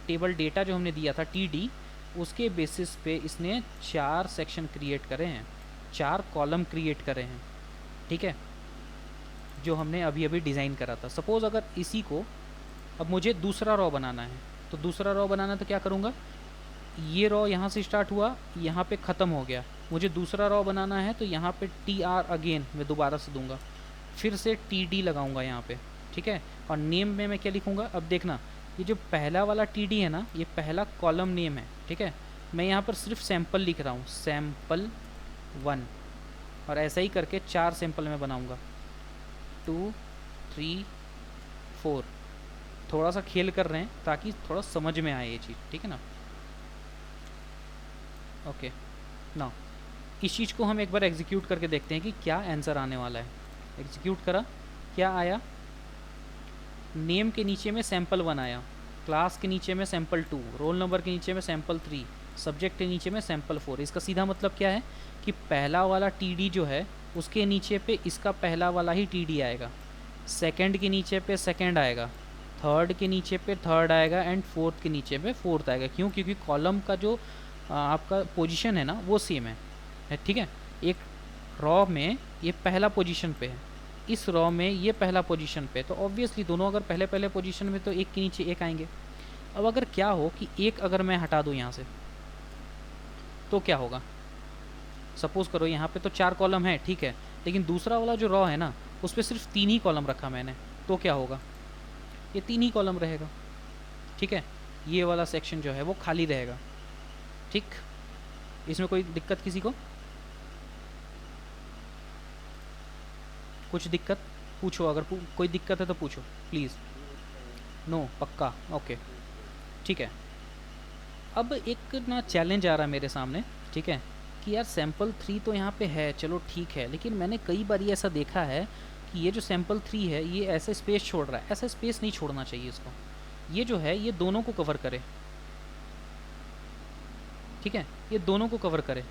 टेबल डेटा जो हमने दिया था टी उसके बेसिस पे इसने 4 सेक्शन क्रिएट करे हैं, 4 कॉलम क्रिएट करे हैं, ठीक है, जो हमने अभी अभी डिज़ाइन करा था। सपोज़ अगर इसी को अब मुझे दूसरा रॉ बनाना है, तो दूसरा रॉ बनाना तो क्या करूँगा, ये रॉ यहाँ से स्टार्ट हुआ, यहाँ पे ख़त्म हो गया। मुझे दूसरा रॉ बनाना है तो यहाँ पे टी आर अगेन मैं दोबारा से दूंगा, फिर से टी डी लगाऊँगा यहाँ पे, ठीक है। और नेम में मैं क्या लिखूँगा? अब देखना, ये जो पहला वाला टी डी है ना, ये पहला कॉलम नेम है, ठीक है। मैं यहाँ पर सिर्फ सैम्पल लिख रहा हूँ, सैम्पल 1, और ऐसा ही करके 4 सैम्पल मैं बनाऊँगा, 2, 3, 4। थोड़ा सा खेल कर रहे हैं ताकि थोड़ा समझ में आए ये चीज़, ठीक है ना। ओके ना, इस चीज़ को हम एक बार एग्जीक्यूट करके देखते हैं कि क्या आंसर आने वाला है। एग्जीक्यूट करा, क्या आया? नेम के नीचे में सैम्पल 1 आया, क्लास के नीचे में सैम्पल 2, रोल नंबर के नीचे में सैम्पल 3, सब्जेक्ट के नीचे में सैम्पल 4। इसका सीधा मतलब क्या है कि पहला वाला टी जो है उसके नीचे पे इसका पहला वाला ही टी आएगा, सेकंड के नीचे पे सेकंड आएगा, थर्ड के नीचे पे थर्ड आएगा, एंड फोर्थ के नीचे पे फोर्थ आएगा। क्यों? क्योंकि कॉलम का जो आपका पोजीशन है ना वो सेम है, ठीक है। एक रॉ में ये पहला पोजीशन पे है, इस रॉ में ये पहला पोजीशन पे, तो ऑब्वियसली दोनों अगर पहले पहले पोजीशन में तो एक के नीचे एक आएंगे। अब अगर क्या हो कि एक अगर मैं हटा दूँ यहाँ से, तो क्या होगा? सपोज़ करो यहाँ पे तो 4 कॉलम है, ठीक है, लेकिन दूसरा वाला जो रॉ है ना उस पर सिर्फ 3 ही कॉलम रखा मैंने, तो क्या होगा? ये 3 ही कॉलम रहेगा, ठीक है। ये वाला सेक्शन जो है वो खाली रहेगा, ठीक। इसमें कोई दिक्कत किसी को? कुछ दिक्कत पूछो, अगर कोई दिक्कत है तो पूछो प्लीज़। नो, पक्का, ओके, ठीक है। अब एक ना चैलेंज आ रहा है मेरे सामने, ठीक है, कि यार सैम्पल 3 तो यहाँ पे है, चलो ठीक है, लेकिन मैंने कई बार ये ऐसा देखा है कि ये जो सैम्पल 3 है ये ऐसे स्पेस छोड़ रहा है। ऐसा स्पेस नहीं छोड़ना चाहिए इसको। ये जो है ये दोनों को कवर करे, ठीक है, ये दोनों को कवर करे।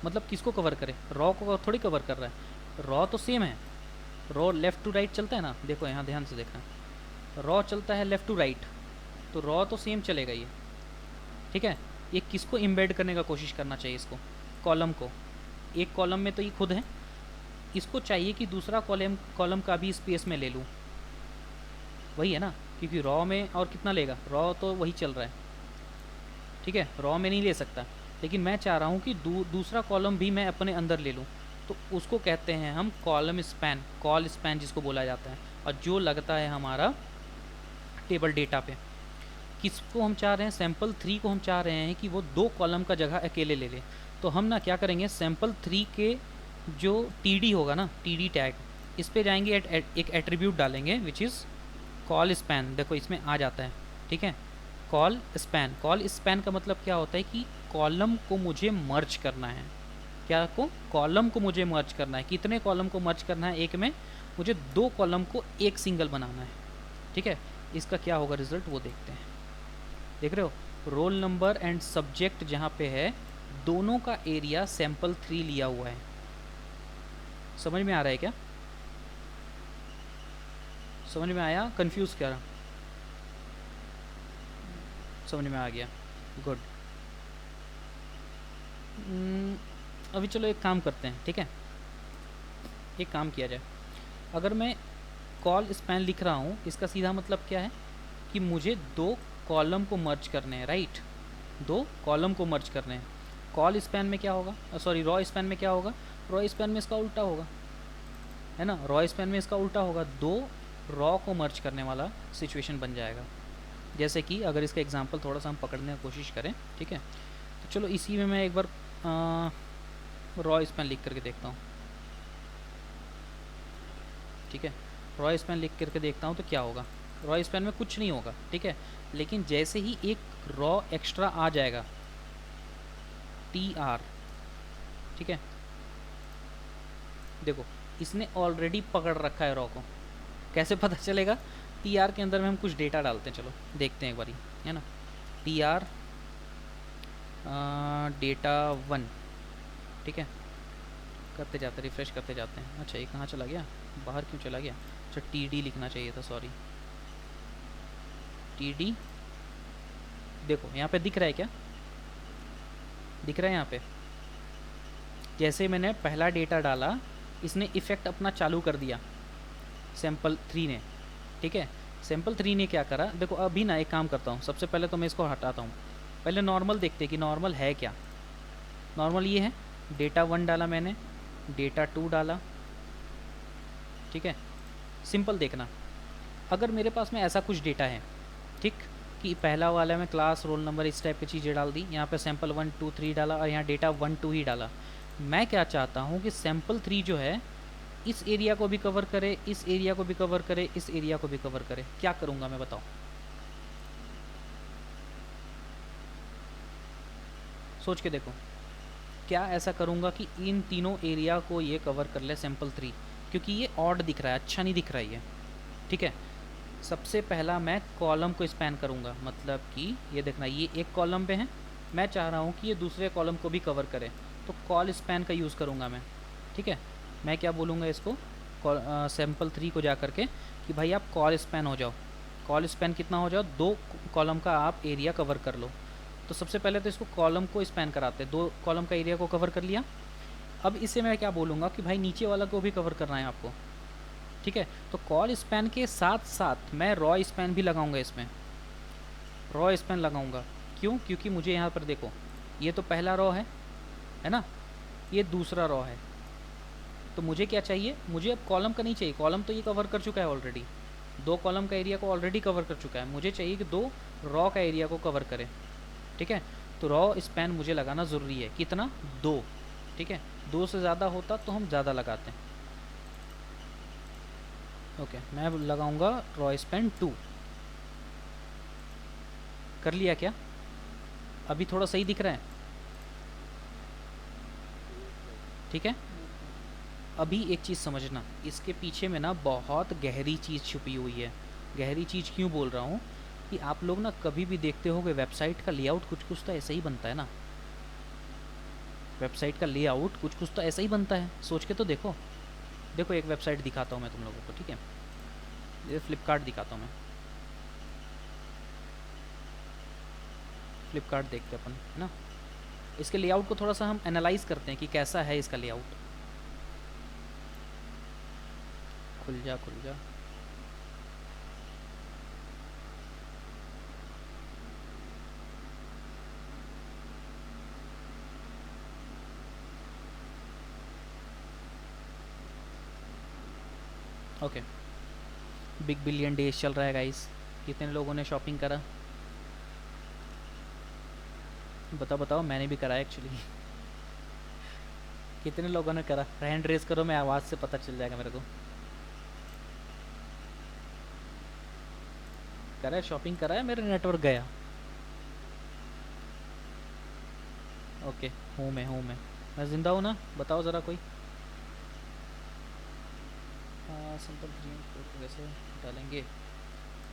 मतलब किसको कवर करे? रॉ को थोड़ी कवर कर रहा है, रॉ तो सेम है, रॉ लेफ़्ट टू राइट चलता है ना। देखो यहाँ ध्यान से देखना, रॉ चलता है लेफ़्ट टू राइट, तो रॉ तो सेम चलेगा ये, ठीक है। ये किसको इम्बेड करने का कोशिश करना चाहिए? इसको, कॉलम को। एक कॉलम में तो ये खुद है, इसको चाहिए कि दूसरा कॉलम का भी स्पेस में ले लूँ, वही है ना, क्योंकि रॉ में और कितना लेगा, रॉ तो वही चल रहा है, ठीक है, रॉ में नहीं ले सकता। लेकिन मैं चाह रहा हूँ कि दूसरा कॉलम भी मैं अपने अंदर ले लूँ, तो उसको कहते हैं हम कॉलम स्पैन, कॉल स्पैन जिसको बोला जाता है। और जो लगता है हमारा टेबल डेटा पे। किसको हम चाह रहे हैं, सैम्पल 3 को हम चाह रहे हैं कि वो 2 कॉलम का जगह अकेले ले ले। तो हम ना क्या करेंगे, सैम्पल 3 के जो टी होगा ना, टी टैग, इस पे जाएंगे, एक एट्रीब्यूट डालेंगे विच इज़ कॉल स्पैन। देखो इसमें आ जाता है, ठीक है, कॉल स्पैन। कॉल स्पैन का मतलब क्या होता है कि कॉलम को मुझे मर्ज करना है। क्या को, कॉलम को मुझे मर्ज करना है। कितने कॉलम को मर्ज करना है एक में, मुझे 2 कॉलम को एक सिंगल बनाना है, ठीक है। इसका क्या होगा रिजल्ट वो देखते हैं। देख रहे हो, रोल नंबर एंड सब्जेक्ट जहाँ पे है, दोनों का एरिया सैम्पल 3 लिया हुआ है। समझ में आ रहा है क्या, समझ में आया, कंफ्यूज क्या रहा, समझ में आ गया, गुड। अभी चलो एक काम करते हैं, ठीक है, एक काम किया जाए। अगर मैं कॉल स्पैन लिख रहा हूँ, इसका सीधा मतलब क्या है कि मुझे 2 कॉलम को मर्ज करने हैं, राइट, 2 कॉलम को मर्ज करने हैं। कॉल स्पैन में क्या होगा, सॉरी रॉ स्पैन में क्या होगा, रॉ स्पैन में इसका उल्टा होगा, है ना, रॉ स्पैन में इसका उल्टा होगा, 2 रॉ को मर्ज करने वाला सिचुएशन बन जाएगा। जैसे कि अगर इसका एग्जांपल थोड़ा सा हम पकड़ने की कोशिश करें, ठीक है, तो चलो इसी में मैं एक बार रॉ स्पैन लिख करके देखता हूँ, ठीक है। रॉ स्पैन लिख करके देखता हूँ तो क्या होगा, रॉ स्पैन में कुछ नहीं होगा, ठीक है, लेकिन जैसे ही एक रॉ एक्स्ट्रा आ जाएगा, TR, ठीक है, देखो इसने ऑलरेडी पकड़ रखा है रॉ को। कैसे पता चलेगा, TR के अंदर में हम कुछ डेटा डालते हैं, चलो देखते हैं एक बारी, है ना, TR डेटा 1, ठीक है, करते जाते, रिफ्रेश करते जाते हैं। अच्छा ये कहाँ चला गया, बाहर क्यों चला गया, अच्छा TD लिखना चाहिए था, सॉरी, TD। देखो यहाँ पे दिख रहा है क्या, दिख रहा है यहाँ पे, जैसे मैंने पहला डेटा डाला, इसने इफ़ेक्ट अपना चालू कर दिया सैम्पल 3 ने, ठीक है। सैम्पल 3 ने क्या करा, देखो अभी ना एक काम करता हूँ, सबसे पहले तो मैं इसको हटाता हूँ, पहले नॉर्मल देखते हैं कि नॉर्मल है क्या। नॉर्मल ये है, डेटा 1 डाला मैंने, डेटा 2 डाला, ठीक है। सिंपल देखना, अगर मेरे पास में ऐसा कुछ डेटा है, ठीक, कि पहला वाला में क्लास रोल नंबर इस टाइप की चीज़ें डाल दी, यहाँ पे सैम्पल 1 2 3 डाला और यहाँ डेटा 1 2 ही डाला। मैं क्या चाहता हूँ कि सैम्पल 3 जो है इस एरिया को भी कवर करे, इस एरिया को भी कवर करे, इस एरिया को भी कवर करे। क्या करूँगा मैं, बताओ, सोच के देखो। क्या ऐसा करूँगा कि इन तीनों एरिया को ये कवर कर ले सैम्पल 3, क्योंकि ये ऑड दिख रहा है, अच्छा नहीं दिख रहा है ये, ठीक है। सबसे पहला मैं कॉलम को स्पैन करूँगा, मतलब कि ये देखना, ये एक कॉलम पे है, मैं चाह रहा हूँ कि ये दूसरे कॉलम को भी कवर करे, तो कॉल स्पैन का यूज़ करूँगा मैं, ठीक है। मैं क्या बोलूँगा इसको, सैम्पल 3 को जा करके कि भाई आप कॉल स्पैन हो जाओ, कॉल स्पैन कितना हो जाओ, 2 कॉलम का आप एरिया कवर कर लो। तो सबसे पहले तो इसको कॉलम को स्पैन कराते हैं, 2 कॉलम का एरिया को कवर कर लिया। अब इससे मैं क्या बोलूँगा कि भाई नीचे वाला को भी कवर करना है आपको, ठीक है। तो कॉल स्पैन के साथ साथ मैं रॉ स्पैन भी लगाऊंगा, इसमें रॉ स्पैन लगाऊंगा। क्यों, क्योंकि मुझे यहाँ पर देखो, ये तो पहला रॉ है ना, ये दूसरा रॉ है, तो मुझे क्या चाहिए, मुझे अब कॉलम का नहीं चाहिए, कॉलम तो ये कवर कर चुका है ऑलरेडी, 2 कॉलम का एरिया को ऑलरेडी कवर कर चुका है, मुझे चाहिए कि 2 रॉ का एरिया को कवर करे, ठीक है। तो रॉ स्पैन मुझे लगाना ज़रूरी है, कितना, 2, ठीक है। 2 से ज़्यादा होता तो हम ज़्यादा लगाते हैं, ओके। मैं लगाऊंगा रॉ स्पैन 2, कर लिया क्या, अभी थोड़ा सही दिख रहा है, ठीक है। अभी एक चीज़ समझना, इसके पीछे में ना बहुत गहरी चीज़ छुपी हुई है। गहरी चीज़ क्यों बोल रहा हूँ कि आप लोग ना कभी भी देखते हो कि वेबसाइट का लेआउट कुछ कुछ तो ऐसे ही बनता है ना, वेबसाइट का लेआउट कुछ कुछ तो ऐसा ही बनता है, सोच के तो देखो। देखो एक वेबसाइट दिखाता हूँ मैं तुम लोगों को, ठीक है, ये फ्लिपकार्ट दिखाता हूँ मैं, फ्लिपकार्ट देखते अपन, है ना। इसके लेआउट को थोड़ा सा हम एनालाइज करते हैं कि कैसा है इसका लेआउट। खुल जा खुल जा, ओके। बिग बिलियन डेज चल रहा है गाइस, कितने लोगों ने शॉपिंग करा? बताओ बताओ, मैंने भी करा एक्चुअली। कितने लोगों ने करा? हैंड रेस करो, मैं आवाज़ से पता चल जाएगा मेरे को। करा है, शॉपिंग करा है, मेरा नेटवर्क गया। ओके, मैं ज़िंदा हूँ ना? बताओ ज़रा कोई। सिंपल 3 को कैसे डालेंगे?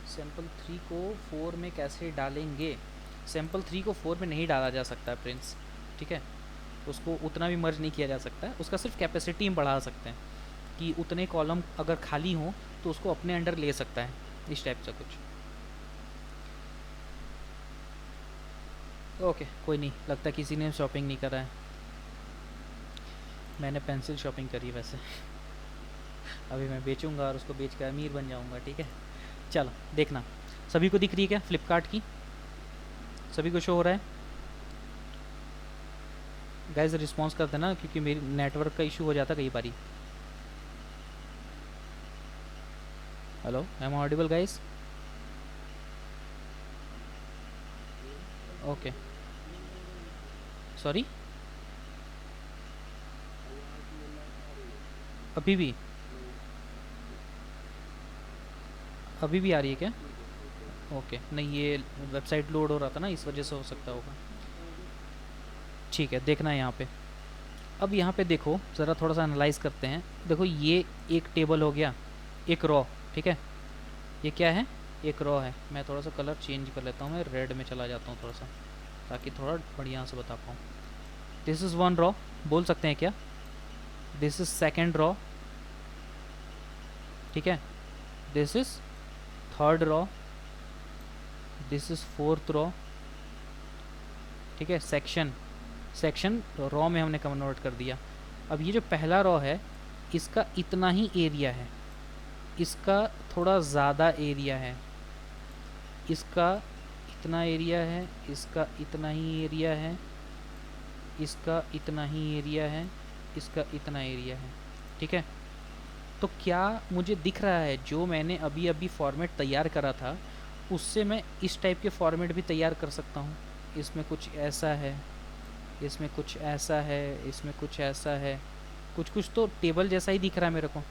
सैम्पल 3 को 4 में कैसे डालेंगे? सैम्पल 3 को 4 में नहीं डाला जा सकता है प्रिंस, ठीक है? उसको उतना भी मर्ज नहीं किया जा सकता है, उसका सिर्फ कैपेसिटी हम बढ़ा सकते हैं कि उतने कॉलम अगर खाली हों तो उसको अपने अंडर ले सकता है, इस टाइप से कुछ। ओके, कोई नहीं, लगता किसी ने शॉपिंग नहीं करा है। मैंने पेंसिल शॉपिंग करी वैसे। अभी मैं बेचूंगा और उसको बेच कर अमीर बन जाऊंगा, ठीक है? चलो देखना, सभी को दिख रही है क्या फ्लिपकार्ट की? सभी को शो हो रहा है? गाइस रिस्पॉन्स कर देना, क्योंकि मेरी नेटवर्क का इशू हो जाता कई बारी। Hello, I am audible guys? Okay, sorry, अभी भी अभी भी आ रही है क्या? ओके, नहीं ये वेबसाइट लोड हो रहा था ना, इस वजह से हो सकता होगा। ठीक है, देखना है यहाँ पे। अब यहाँ पे देखो ज़रा, थोड़ा सा एनालाइज करते हैं। देखो ये एक टेबल हो गया, एक रॉ, ठीक है? ये क्या है? एक रॉ है। मैं थोड़ा सा कलर चेंज कर लेता हूँ, मैं रेड में चला जाता हूँ थोड़ा सा, ताकि थोड़ा बढ़िया से बता पाऊँ। दिस इज़ वन रॉ, बोल सकते हैं क्या? दिस इज़ सेकेंड रॉ, ठीक है? This is third raw, this is fourth raw, ठीक है? सेक्शन सेक्शन रॉ में हमने कन्वर्ट कर दिया। अब ये जो पहला रॉ है, इसका इतना ही एरिया है, इसका थोड़ा ज़्यादा एरिया है, इसका इतना एरिया है, इसका इतना ही एरिया है, इसका इतना ही एरिया है, इसका इतना एरिया है, ठीक है? तो क्या मुझे दिख रहा है जो मैंने अभी अभी फॉर्मेट तैयार करा था, उससे मैं इस टाइप के फॉर्मेट भी तैयार कर सकता हूँ? इसमें कुछ ऐसा है, इसमें कुछ ऐसा है, इसमें कुछ ऐसा है, कुछ कुछ तो टेबल जैसा ही दिख रहा है मेरे को।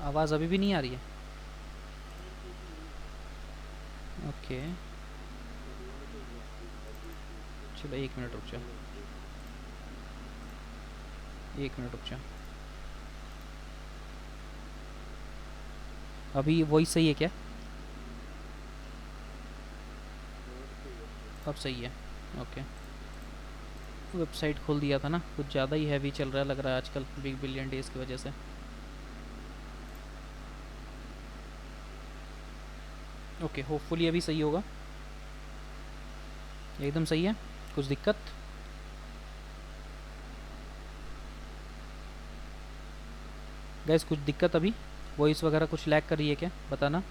आवाज़ अभी भी नहीं आ रही है? ओके, चलो 1 मिनट रुक जाओ, 1 मिनट रुक जाओ। अभी वही सही है क्या? अब सही है? ओके, वेबसाइट खोल दिया था ना, कुछ ज़्यादा ही हैवी चल रहा है लग रहा है आजकल, बिग बिलियन डेज़ की वजह से। ओके, होपफुली अभी सही होगा, एकदम सही है। कुछ दिक्कत? गैस कुछ दिक्कत अभी? वॉइस वगैरह कुछ लैग कर रही है क्या, बताना।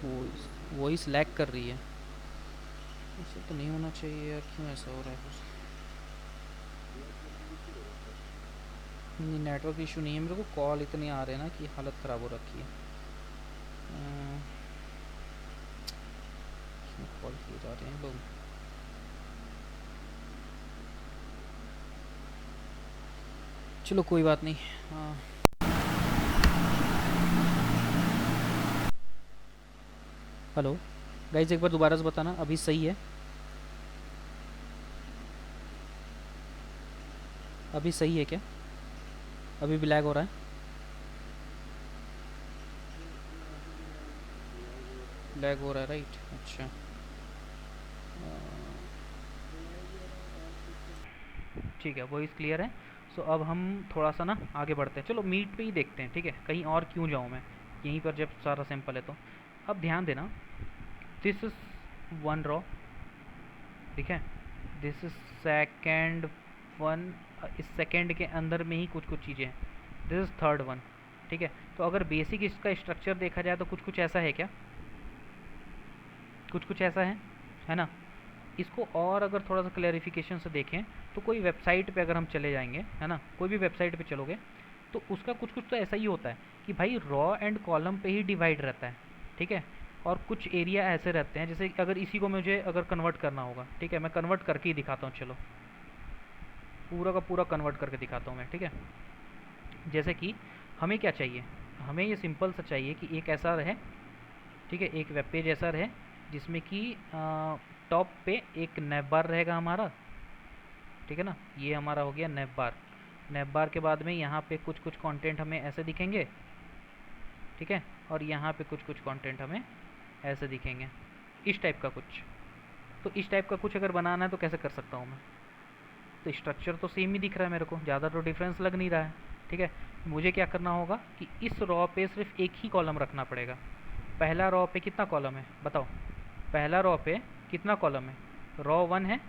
वॉइस वॉइस लैग कर रही है? ऐसा तो नहीं होना चाहिए यार, क्यों ऐसा हो रहा है कुछ? नहीं, नेटवर्क इशू नहीं है, मेरे को कॉल इतने आ रहे हैं ना कि हालत ख़राब हो रखी है। क्यों कॉल किए जा रहे हैं लोग? चलो कोई बात नहीं। हेलो गाइज, एक बार दोबारा से बताना, अभी सही है? अभी सही है क्या? अभी भी लैग हो रहा है? लैग हो रहा है, राइट? अच्छा, ठीक है, वॉइस क्लियर है। सो अब हम थोड़ा सा ना आगे बढ़ते हैं, चलो मीट पे ही देखते हैं, ठीक है? कहीं और क्यों जाऊँ मैं, यहीं पर जब सारा सैंपल है तो। अब ध्यान देना, दिस इज़ वन रॉ, ठीक है? दिस इज़ सेकेंड वन, इस सेकेंड के अंदर में ही कुछ कुछ चीज़ें हैं। दिस इज़ थर्ड वन, ठीक है? तो अगर बेसिक इसका स्ट्रक्चर देखा जाए तो कुछ कुछ ऐसा है क्या? कुछ कुछ ऐसा है ना? इसको और अगर थोड़ा सा क्लैरिफिकेशन से देखें तो कोई वेबसाइट पे अगर हम चले जाएंगे, है ना, कोई भी वेबसाइट पे चलोगे तो उसका कुछ कुछ तो ऐसा ही होता है कि भाई रॉ एंड कॉलम पे ही डिवाइड रहता है, ठीक है। और कुछ एरिया ऐसे रहते हैं, जैसे अगर इसी को मुझे अगर कन्वर्ट करना होगा, ठीक है, मैं कन्वर्ट करके ही दिखाता हूँ, चलो पूरा का पूरा कन्वर्ट करके दिखाता हूँ मैं, ठीक है। जैसे कि हमें क्या चाहिए, हमें ये सिंपल सा चाहिए कि एक ऐसा रहे, ठीक है, एक वेब पेज ऐसा रहे जिसमें कि टॉप पे एक नैप बार रहेगा हमारा, ठीक है ना। ये हमारा हो गया नैप बार। नैप बार के बाद में यहाँ पे कुछ कुछ कंटेंट हमें ऐसे दिखेंगे, ठीक है, और यहाँ पे कुछ कुछ कंटेंट हमें ऐसे दिखेंगे, इस टाइप का कुछ। तो इस टाइप का कुछ अगर बनाना है तो कैसे कर सकता हूँ मैं, तो स्ट्रक्चर तो सेम ही दिख रहा है मेरे को, ज़्यादा तो डिफरेंस लग नहीं रहा है, ठीक है। मुझे क्या करना होगा कि इस रॉ पे सिर्फ एक ही कॉलम रखना पड़ेगा। पहला रॉ पे कितना कॉलम है बताओ, पहला रॉ पे कितना कॉलम है, रॉ 1 है,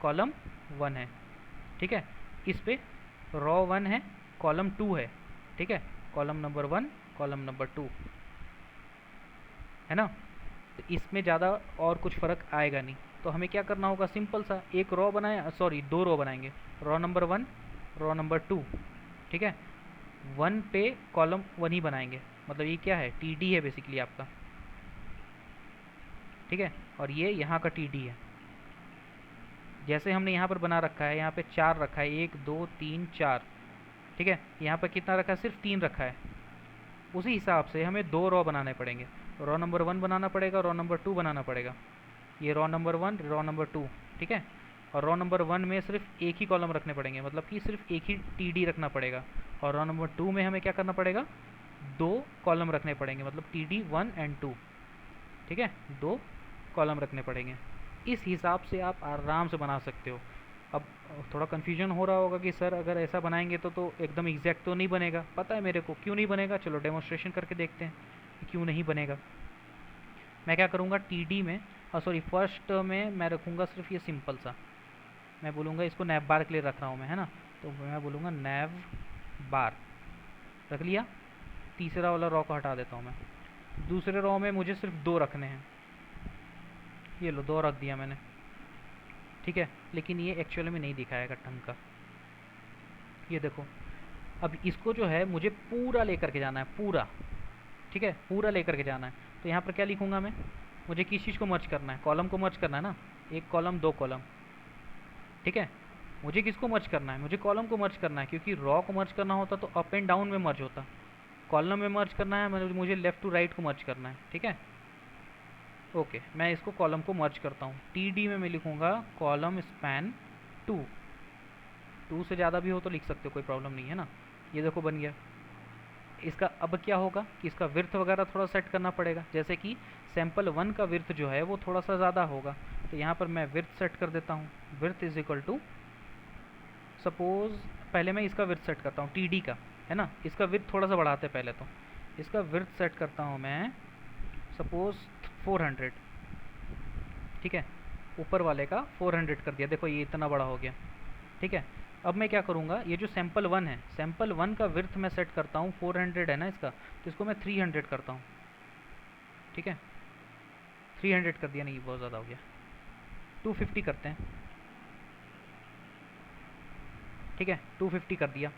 कॉलम 1 है, ठीक है। इस पे रॉ 1 है, कॉलम 2 है, ठीक है, कॉलम नंबर 1, कॉलम नंबर 2, है ना। तो इसमें ज़्यादा और कुछ फ़र्क आएगा नहीं। तो हमें क्या करना होगा, सिंपल सा एक रॉ बनाए, सॉरी 2 रॉ बनाएंगे, रॉ नंबर 1, रॉ नंबर 2, ठीक है। 1 पे कॉलम 1 ही बनाएंगे, मतलब ये क्या है, टी है बेसिकली आपका, ठीक है। और ये यहाँ का टी है, जैसे हमने यहाँ पर बना रखा है, यहाँ पे 4 रखा है, 1 2 3 4, ठीक है। यहाँ पर कितना रखा है, सिर्फ 3 रखा है। उसी हिसाब से हमें 2 रॉ बनाने पड़ेंगे, रॉ नंबर 1 बनाना पड़ेगा, रॉ नंबर 2 बनाना पड़ेगा। ये रॉ नंबर 1, रॉ नंबर 2, ठीक है। और रॉ नंबर 1 में सिर्फ एक ही कॉलम रखने पड़ेंगे, मतलब कि सिर्फ एक ही टी रखना पड़ेगा। और रॉ नंबर 2 में हमें क्या करना पड़ेगा, 2 कॉलम रखने पड़ेंगे, मतलब टी 1 एंड 2, ठीक है, 2 कॉलम रखने पड़ेंगे। इस हिसाब से आप आराम से बना सकते हो। अब थोड़ा कन्फ्यूजन हो रहा होगा कि सर अगर ऐसा बनाएंगे तो एकदम एग्जैक्ट तो नहीं बनेगा। पता है मेरे को क्यों नहीं बनेगा, चलो डेमोन्स्ट्रेशन करके देखते हैं कि क्यों नहीं बनेगा। मैं क्या करूँगा, टी में सॉरी फर्स्ट में मैं रखूँगा सिर्फ ये सिंपल सा, मैं बोलूँगा इसको नैव बार के लिए रख रहा हूँ मैं, है ना। तो मैं बोलूँगा नैव बार, रख लिया। तीसरा वाला रॉ को हटा देता हूँ मैं। दूसरे रॉ में मुझे सिर्फ 2 रखने हैं, ये लो 2 रख दिया मैंने, ठीक है। लेकिन ये एक्चुअली में नहीं दिखाएगा ढंग का, ये देखो। अब इसको जो है मुझे पूरा लेकर के जाना है, पूरा, ठीक है, पूरा लेकर के जाना है। तो यहाँ पर क्या लिखूँगा मैं, मुझे किस चीज़ को मर्ज करना है, कॉलम को मर्ज करना है ना, एक कॉलम 2 कॉलम, ठीक है। मुझे किसको मर्ज करना है, मुझे कॉलम को मर्ज करना है, क्योंकि रॉ को मर्ज करना होता तो अप एंड डाउन में मर्ज होता, कॉलम में मर्ज करना है, मुझे लेफ़्ट टू राइट को मर्ज करना है, ठीक है। ओके, मैं इसको कॉलम को मर्ज करता हूँ। टी में मैं लिखूँगा कॉलम स्पैन 2, 2 से ज़्यादा भी हो तो लिख सकते हो, कोई प्रॉब्लम नहीं है ना। ये देखो बन गया। इसका अब क्या होगा कि इसका विर्थ वगैरह थोड़ा सेट करना पड़ेगा, जैसे कि सैम्पल 1 का विर्थ जो है वो थोड़ा सा ज़्यादा होगा, तो यहाँ पर मैं विर्थ सेट कर देता हूँ। विर्थ इज इक्वल टू, सपोज़ पहले मैं इसका विर्थ सेट करता हूँ टी का, है ना। इसका विर्थ थोड़ा सा बढ़ाते हैं पहले, तो इसका विर्थ सेट करता हूँ मैं सपोज़ 400, ठीक है। ऊपर वाले का 400 कर दिया, देखो ये इतना बड़ा हो गया, ठीक है। अब मैं क्या करूँगा, ये जो सैम्पल 1 है, सैम्पल 1 का विर्थ मैं सेट करता हूँ 400 है ना इसका, तो इसको मैं 300 करता हूँ, ठीक है। 300 कर दिया, नहीं बहुत ज़्यादा हो गया, 250 करते हैं, ठीक है। 250 कर दिया,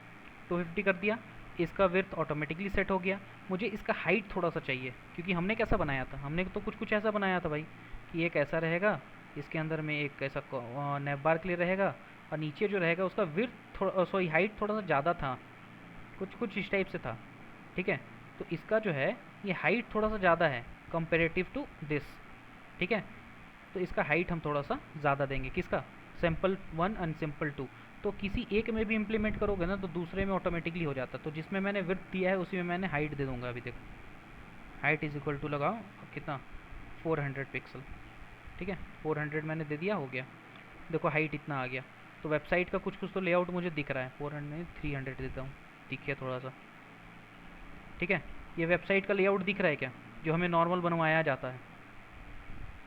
250 कर दिया। इसका विर्थ ऑटोमेटिकली सेट हो गया। मुझे इसका हाइट थोड़ा सा चाहिए, क्योंकि हमने कैसा बनाया था, हमने तो कुछ कुछ ऐसा बनाया था भाई कि एक ऐसा रहेगा, इसके अंदर में एक ऐसा नैप बार के लिए रहेगा, और नीचे जो रहेगा उसका विर्थ थोड़ा, सॉरी हाइट थोड़ा सा ज़्यादा था, कुछ कुछ इस टाइप से था, ठीक है। तो इसका जो है ये हाइट थोड़ा सा ज़्यादा है कंपेरेटिव टू दिस, ठीक है। तो इसका हाइट हम थोड़ा सा ज़्यादा देंगे, किसका, सैम्पल 1 एंड सैम्पल 2। तो किसी एक में भी इम्प्लीमेंट करोगे ना तो दूसरे में ऑटोमेटिकली हो जाता, तो जिसमें मैंने विड्थ दिया है उसी में मैंने हाइट दे दूंगा। अभी देखो हाइट इज इक्वल टू लगाओ कितना, 400 पिक्सल, ठीक है। 400 मैंने दे दिया, हो गया। देखो हाइट इतना आ गया। तो वेबसाइट का कुछ कुछ तो लेआउट मुझे दिख रहा है, 400 नहीं 300 देता हूँ, दिखे थोड़ा सा, ठीक है। ये वेबसाइट का लेआउट दिख रहा है क्या, जो हमें नॉर्मल बनवाया जाता है।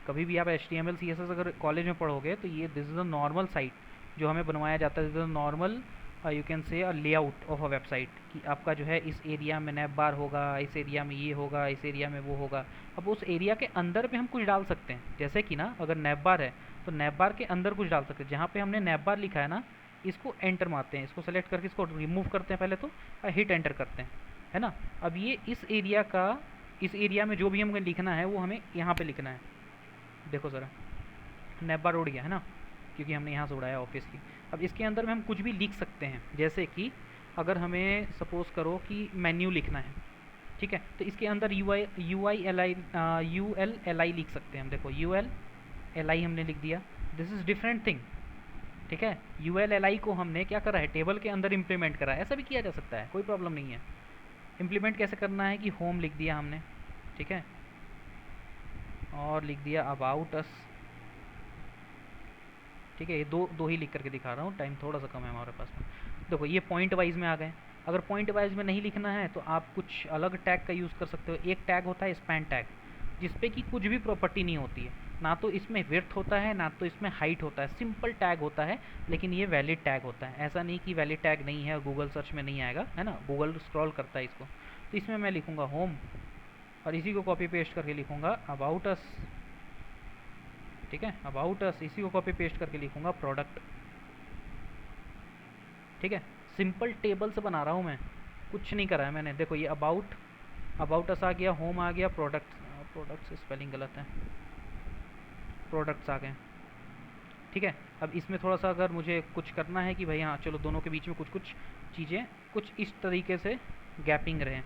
कभी भी आप HTML CSS अगर कॉलेज में पढ़ोगे तो ये this is a normal site जो हमें बनवाया जाता है, this is normal you can say a layout of a website, कि आपका जो है इस एरिया में नैप बार होगा, इस एरिया में ये होगा, इस एरिया में वो होगा। अब उस एरिया के अंदर पे हम कुछ डाल सकते हैं, जैसे कि ना अगर नैप बार है तो नैप बार के अंदर कुछ डाल सकते हैं। जहाँ पे हमने नैप बार लिखा है ना, इसको एंटर मारते हैं, इसको सेलेक्ट करके इसको रिमूव करते हैं पहले तो, और हिट एंटर करते हैं, है ना। अब ये इस एरिया में जो भी हमें लिखना है वो हमें यहाँ पे लिखना है। देखो ज़रा, नैप बार उड़ गया है ना, क्योंकि हमने यहाँ से उड़ाया ऑब्वियसली। अब इसके अंदर में हम कुछ भी लिख सकते हैं, जैसे कि अगर हमें सपोज़ करो कि मेन्यू लिखना है, ठीक है, तो इसके अंदर UL लिख सकते हैं हम। देखो UL हमने लिख दिया, दिस इज़ डिफरेंट थिंग, ठीक है। UL को हमने क्या करा है, टेबल के अंदर इम्प्लीमेंट करा है। ऐसा भी किया जा सकता है, कोई प्रॉब्लम नहीं है। इम्प्लीमेंट कैसे करना है कि होम लिख दिया हमने, ठीक है, और लिख दिया अबाउट अस, ठीक है। ये दो ही लिख करके दिखा रहा हूँ, टाइम थोड़ा सा कम है हमारे पास में। देखो ये पॉइंट वाइज में आ गए। अगर पॉइंट वाइज में नहीं लिखना है तो आप कुछ अलग टैग का यूज़ कर सकते हो। एक टैग होता है स्पैन टैग, जिसपे कि कुछ भी प्रॉपर्टी नहीं होती है, ना तो इसमें विड्थ होता है ना तो इसमें हाइट होता है, सिंपल टैग होता है, लेकिन ये वैलिड टैग होता है। ऐसा नहीं कि वैलिड टैग नहीं है और गूगल सर्च में नहीं आएगा, है ना, गूगल स्क्रॉल करता है इसको। तो इसमें मैं लिखूँगा होम, और इसी को कॉपी पेस्ट करके लिखूँगा अबाउट अस, ठीक है, अबाउट अस। इसी को कॉपी पेस्ट करके लिखूँगा प्रोडक्ट, ठीक है। सिंपल टेबल से बना रहा हूँ मैं, कुछ नहीं करा है मैंने। देखो ये अबाउट अस आ गया, होम आ गया, प्रोडक्ट्स स्पेलिंग गलत है, प्रोडक्ट्स आ गए, ठीक है। अब इसमें थोड़ा सा अगर मुझे कुछ करना है कि भाई हाँ चलो दोनों के बीच में कुछ चीज़ें कुछ इस तरीके से गैपिंग रहें,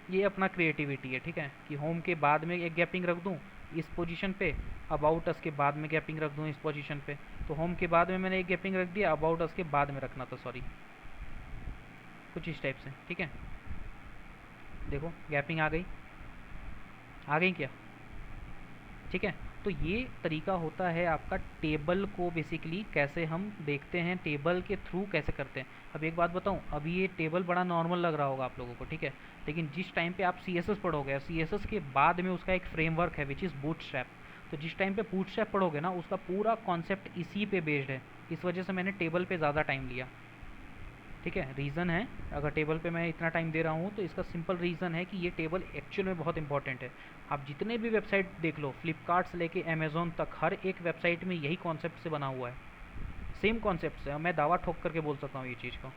ये अपना क्रिएटिविटी है, ठीक है, कि होम के बाद में एक गैपिंग रख दूँ इस पोजीशन पे, अबाउट अस के बाद में गैपिंग रख दूँ इस पोजीशन पे। तो होम के बाद में मैंने एक गैपिंग रख दिया, अबाउट अस के बाद में रखना था, सॉरी, कुछ इस टाइप से, ठीक है। देखो गैपिंग आ गई क्या, ठीक है। तो ये तरीका होता है आपका टेबल को बेसिकली कैसे हम देखते हैं, टेबल के थ्रू कैसे करते हैं। अब एक बात बताऊं, अभी ये टेबल बड़ा नॉर्मल लग रहा होगा आप लोगों को, ठीक है, लेकिन जिस टाइम पे आप CSS पढ़ोगे, CSS के बाद में उसका एक फ्रेमवर्क है विच इज़ बूटस्ट्रैप। तो जिस टाइम पे बूटस्ट्रैप पढ़ोगे ना, उसका पूरा कॉन्सेप्ट इसी पे बेस्ड है। इस वजह से मैंने टेबल पे ज़्यादा टाइम लिया, ठीक है। रीज़न है, अगर टेबल पे मैं इतना टाइम दे रहा हूँ तो इसका सिंपल रीज़न है कि ये टेबल एक्चुअल में बहुत इंपॉर्टेंट है। आप जितने भी वेबसाइट देख लो, फ्लिपकार्ट से लेके अमेज़ोन तक, हर एक वेबसाइट में यही कॉन्सेप्ट से बना हुआ है, सेम कॉन्सेप्ट से। मैं दावा ठोक करके बोल सकता हूँ ये चीज़ को,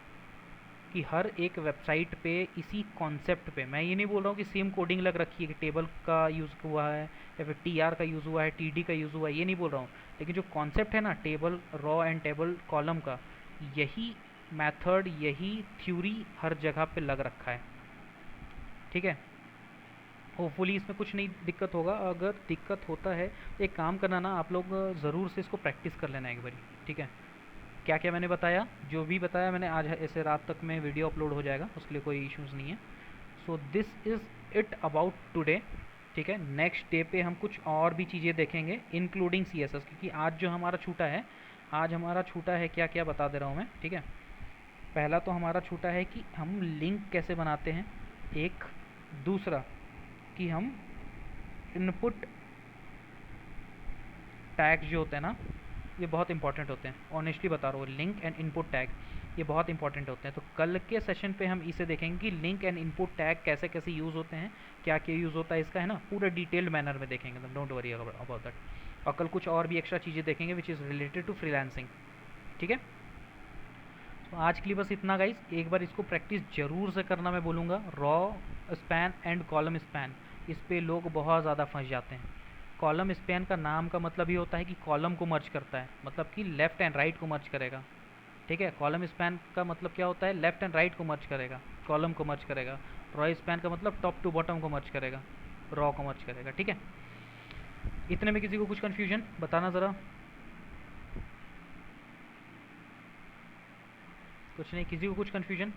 कि हर एक वेबसाइट पे इसी कॉन्सेप्ट पे, मैं ये नहीं बोल रहा हूँ कि सेम कोडिंग लग रखी है कि टेबल का यूज़ हुआ है या फिर TR का यूज़ हुआ है, TD का यूज़ हुआ है, ये नहीं बोल रहा हूँ। लेकिन जो कॉन्सेप्ट है ना table raw and table column का, यही मेथड, यही थ्योरी हर जगह पे लग रखा है, ठीक है। होपफुली इसमें कुछ नहीं दिक्कत होगा। अगर दिक्कत होता है तो एक काम करना ना, आप लोग ज़रूर से इसको प्रैक्टिस कर लेना एक बारी, ठीक है। क्या क्या मैंने बताया, जो भी बताया मैंने, आज ऐसे रात तक में वीडियो अपलोड हो जाएगा, उसके लिए कोई इश्यूज़ नहीं है। So this is it about today, ठीक है। नेक्स्ट डे पे हम कुछ और भी चीज़ें देखेंगे इंक्लूडिंग CSS, क्योंकि आज जो हमारा छूटा है, आज हमारा छूटा है क्या क्या बता दे रहा हूँ मैं, ठीक है। पहला तो हमारा छूटा है कि हम लिंक कैसे बनाते हैं, एक, दूसरा कि हम इनपुट टैग्स जो होते हैं ना, ये बहुत इंपॉर्टेंट होते हैं, ऑनेस्टली बता रहा हूँ। लिंक एंड इनपुट टैग ये बहुत इंपॉर्टेंट होते हैं। तो कल के सेशन पे हम इसे देखेंगे कि लिंक एंड इनपुट टैग कैसे कैसे यूज़ होते हैं, क्या क्या यूज़ होता है इसका, है ना, पूरे डिटेल्ड मैनर में देखेंगे, तो डोंट वरी अबाउट दैट। और कल कुछ और भी एक्स्ट्रा चीज़ें देखेंगे which is related to freelancing, ठीक है। तो आज के लिए बस इतना गाइस, एक बार इसको प्रैक्टिस ज़रूर से करना मैं बोलूँगा। Raw span and column span, इस पे लोग बहुत ज़्यादा फंस जाते हैं। कॉलम स्पैन का नाम का मतलब ये होता है कि कॉलम को मर्ज करता है, मतलब कि लेफ़्ट एंड राइट को मर्ज करेगा, ठीक है। कॉलम स्पैन का मतलब क्या होता है, लेफ़्ट एंड राइट को मर्ज करेगा, कॉलम को मर्ज करेगा। रॉ स्पैन का मतलब टॉप टू बॉटम को मर्ज करेगा, रॉ को मर्ज करेगा, ठीक है। इतने में किसी को कुछ कन्फ्यूजन बताना ज़रा, कुछ नहीं, किसी को कुछ confusion,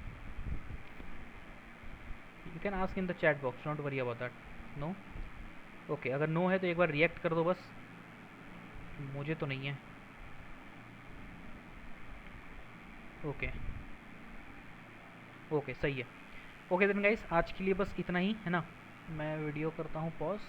you can ask in the chat box, don't worry about that. No, okay, अगर नो है तो एक बार रिएक्ट कर दो बस, मुझे तो नहीं है। ओके ओके, सही है। ओके देन गाइस, आज के लिए बस इतना ही, है ना। मैं वीडियो करता हूँ पॉज।